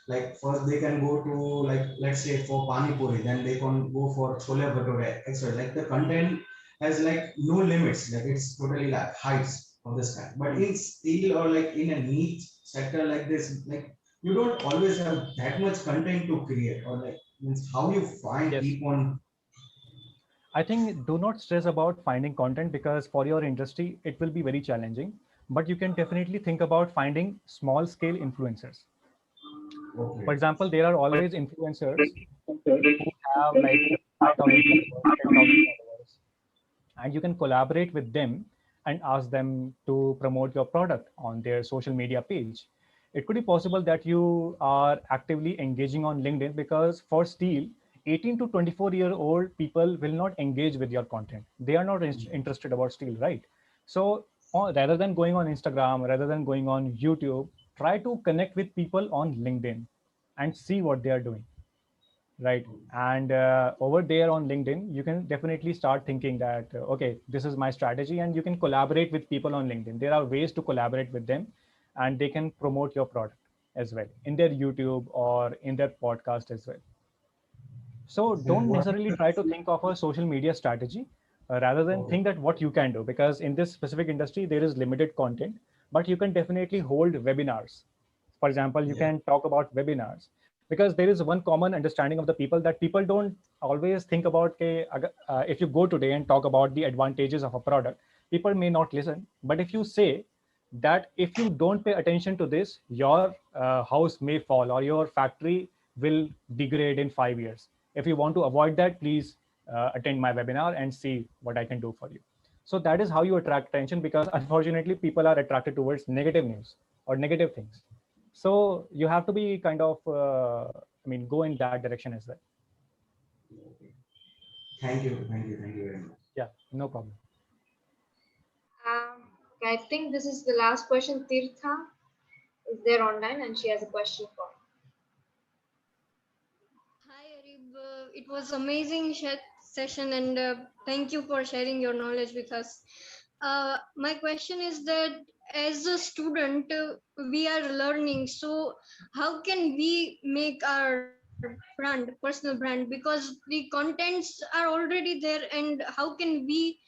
like first they can go to, like let's say for pani puri, then they can go for chole bhature, etc. Like the content has like no limits, like it's totally like heights of this kind. But in steel or like in a niche sector like this, like you don't always have that much content to create, or like means how you find Yes. keep on. I think do not stress about finding content, because for your industry, it will be very challenging. But you can definitely think about finding small scale influencers. For example, there are always influencers who have like 5,000 followers, 10,000 followers, and you can collaborate with them and ask them to promote your product on their social media page. It could be possible that you are actively engaging on LinkedIn, because for steel, 18 to 24-year-old people will not engage with your content. They are not interested about steel, right? So rather than going on Instagram, rather than going on YouTube, try to connect with people on LinkedIn and see what they are doing, right? And over there on LinkedIn, you can definitely start thinking that okay, this is my strategy, and you can collaborate with people on LinkedIn. There are ways to collaborate with them, and they can promote your product as well in their YouTube or in their podcast as well. So don't necessarily try to think of a social media strategy, rather than think that what you can do, because in this specific industry there is limited content, but you can definitely hold webinars. For example, you can talk about webinars, because there is one common understanding of the people that people don't always think about okay, if you go today and talk about the advantages of a product, people may not listen. But if you say that if you don't pay attention to this, your house may fall or your factory will degrade in 5 years. If you want to avoid that, please attend my webinar and see what I can do for you. So that is how you attract attention, because unfortunately people are attracted towards negative news or negative things. So you have to be kind of, go in that direction as well. Thank you very much. Yeah, no problem. I think this is the last question. Tirtha is there online and she has a question for me. Hi, Arib. It was amazing session, and thank you for sharing your knowledge with us. My question is that as a student, we are learning. So, how can we make our brand, personal brand? Because the contents are already there, and how can we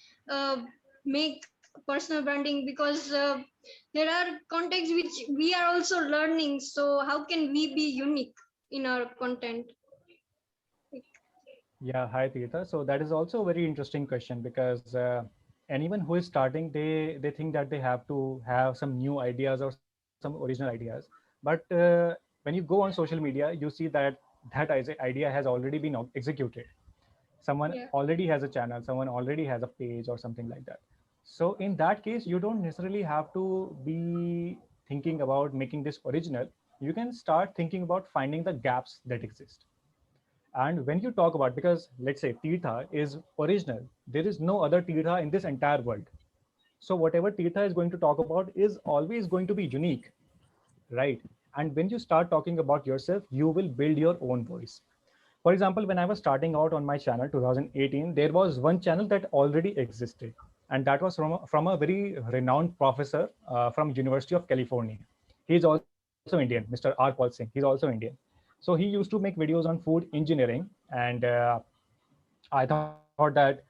make personal branding? Because there are contexts which we are also learning. So, how can we be unique in our content? Yeah, hi Tirtha. So that is also a very interesting question, because anyone who is starting, they think that they have to have some new ideas or some original ideas. But when you go on social media, you see that idea has already been executed. Someone Yeah. already has a channel, someone already has a page or something like that. So in that case, you don't necessarily have to be thinking about making this original. You can start thinking about finding the gaps that exist. And when you talk about, because let's say Tirtha is original, there is no other Tirtha in this entire world. So whatever Tirtha is going to talk about is always going to be unique, right? And when you start talking about yourself, you will build your own voice. For example, when I was starting out on my channel 2018, there was one channel that already existed, and that was from a very renowned professor from University of California. He's also Indian, Mr. R. Paul Singh. He's also Indian. So he used to make videos on food engineering, and I thought that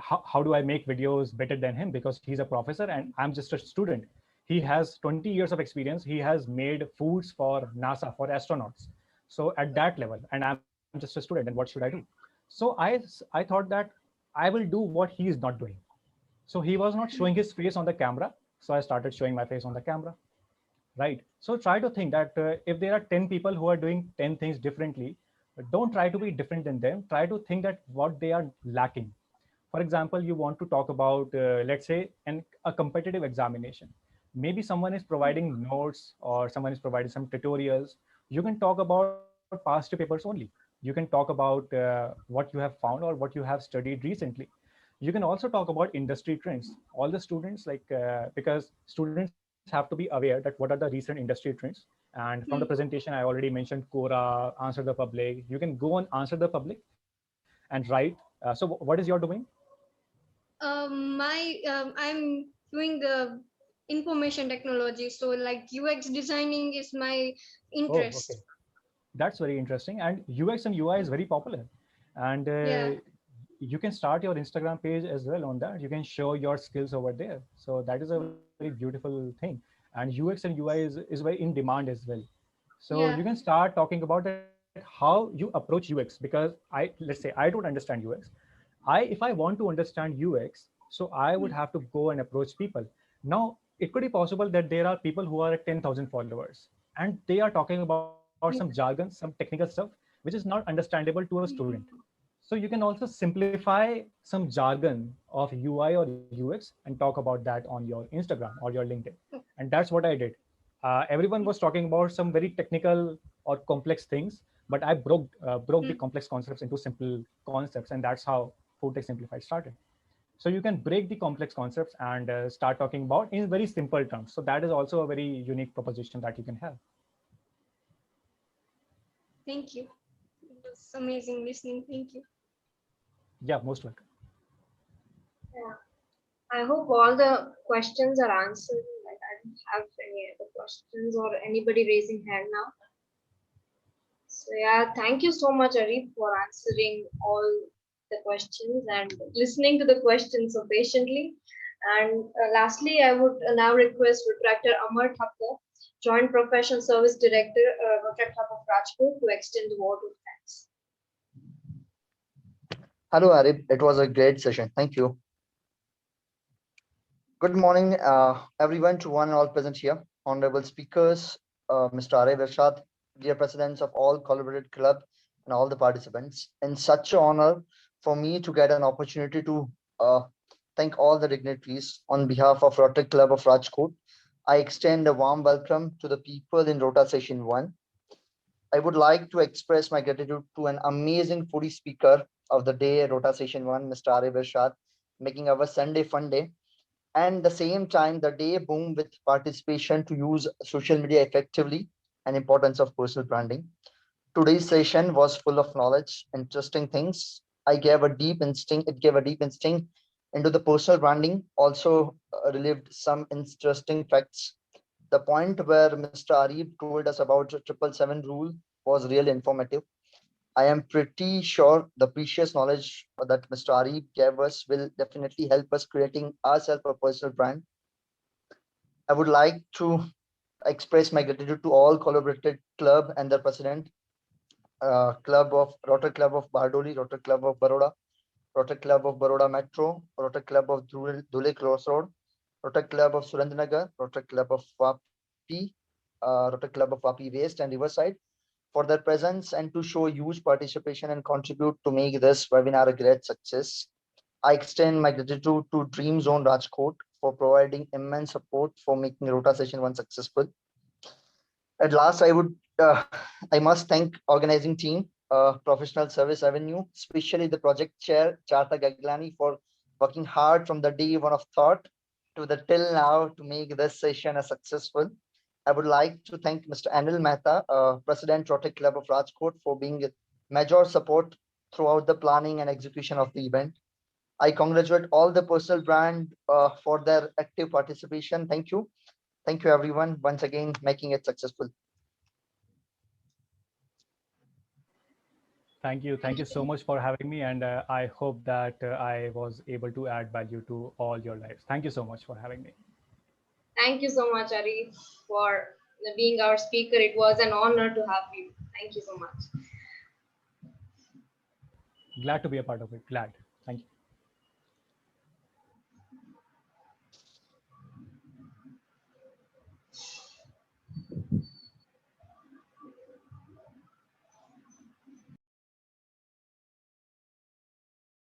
how do I make videos better than him, because he's a professor and I'm just a student. He has 20 years of experience. He has made foods for NASA, for astronauts. So at that level, and I'm just a student, and what should I do? So I thought that I will do what he is not doing. So he was not showing his face on the camera, so I started showing my face on the camera, right? So try to think that if there are 10 people who are doing 10 things differently, don't try to be different than them. Try to think that what they are lacking. For example, you want to talk about, let's say, a competitive examination. Maybe someone is providing notes or someone is providing some tutorials. You can talk about past papers only. You can talk about what you have found or what you have studied recently. You can also talk about industry trends. All the students, because students have to be aware that what are the recent industry trends. And from the presentation, I already mentioned Quora, Answer the Public. You can go on Answer the Public and write. So what is your domain? I'm doing information technology, so like UX designing is my Oh, interest. okay. That's very interesting. And UX and UI is very popular. And Yeah. you can start your Instagram page as well on that. You can show your skills over there. So that is a very beautiful thing. And UX and UI is very in demand as well. So you Yeah. can start talking about that, how you approach UX, because let's say I don't understand UX. If I want to understand UX, so I would have to go and approach people. Now, it could be possible that there are people who are at 10,000 followers and they are talking about some jargon, some technical stuff, which is not understandable to a student. So you can also simplify some jargon of UI or UX and talk about that on your Instagram or your LinkedIn. And that's what I did. Everyone was talking about some very technical or complex things, but I broke the complex concepts into simple concepts, and that's how Food Tech Simplified started. So you can break the complex concepts and start talking about in very simple terms. So that is also a very unique proposition that you can have. Thank you. It was amazing listening. Thank you. Yeah, most welcome. Yeah. I hope all the questions are answered. Like I don't have any other questions or anybody raising hand now. So yeah, thank you so much, Arif, for answering all the questions and listening to the questions so patiently. And lastly, I would now request Dr. Amar Thakur, Joint Professional Service Director, Rotary Club of Rajkot, to extend the vote of thanks. Hello, Arif. It was a great session. Thank you. Good morning, everyone, to one and all present here. Honorable speakers, Mr. Arif Irshad, dear presidents of all collaborated club and all the participants. In such an honor for me to get an opportunity to thank all the dignitaries on behalf of Rotary Club of Rajkot. I extend a warm welcome to the people in Rota Session 1. I would like to express my gratitude to an amazing foodie speaker of the day, Rota Session 1, Mr. Arif Irshad, making our Sunday fun day. And the same time, the day boomed with participation to use social media effectively and importance of personal branding. Today's session was full of knowledge, interesting things. It gave a deep instinct into the personal branding, also relieved some interesting facts. The point where Mr. Arif told us about 777 rule was really informative. I am pretty sure the precious knowledge that Mr. Arif gave us will definitely help us creating ourselves a personal brand. I would like to express my gratitude to all collaborated club and their president, Rotary Club of Bardoli, Rotary Club of Baroda, Rotary Club of Baroda Metro, Rotary Club of Dhule Crossroad, Rotary Club of Surendranagar, Rotary Club of Vapi, Rotary Club of Vapi West and Riverside for their presence and to show huge participation and contribute to make this webinar a great success. I extend my gratitude to Dream Zone Rajkot for providing immense support for making Rota Session 1 successful. At last, I must thank organizing team, Professional Service Avenue, especially the project chair, Charta Gaglani, for working hard from the day one of thought to the till now to make this session a successful. I would like to thank Mr. Anil Mehta, President Rotary Club of Rajkot, for being major support throughout the planning and execution of the event. I congratulate all the personal brand for their active participation. Thank you. Thank you, everyone, once again, making it successful. Thank you. Thank you so much for having me. And I hope that I was able to add value to all your lives. Thank you so much for having me. Thank you so much, Arif, for being our speaker. It was an honor to have you. Thank you so much. Glad to be a part of it. Glad. Thank you.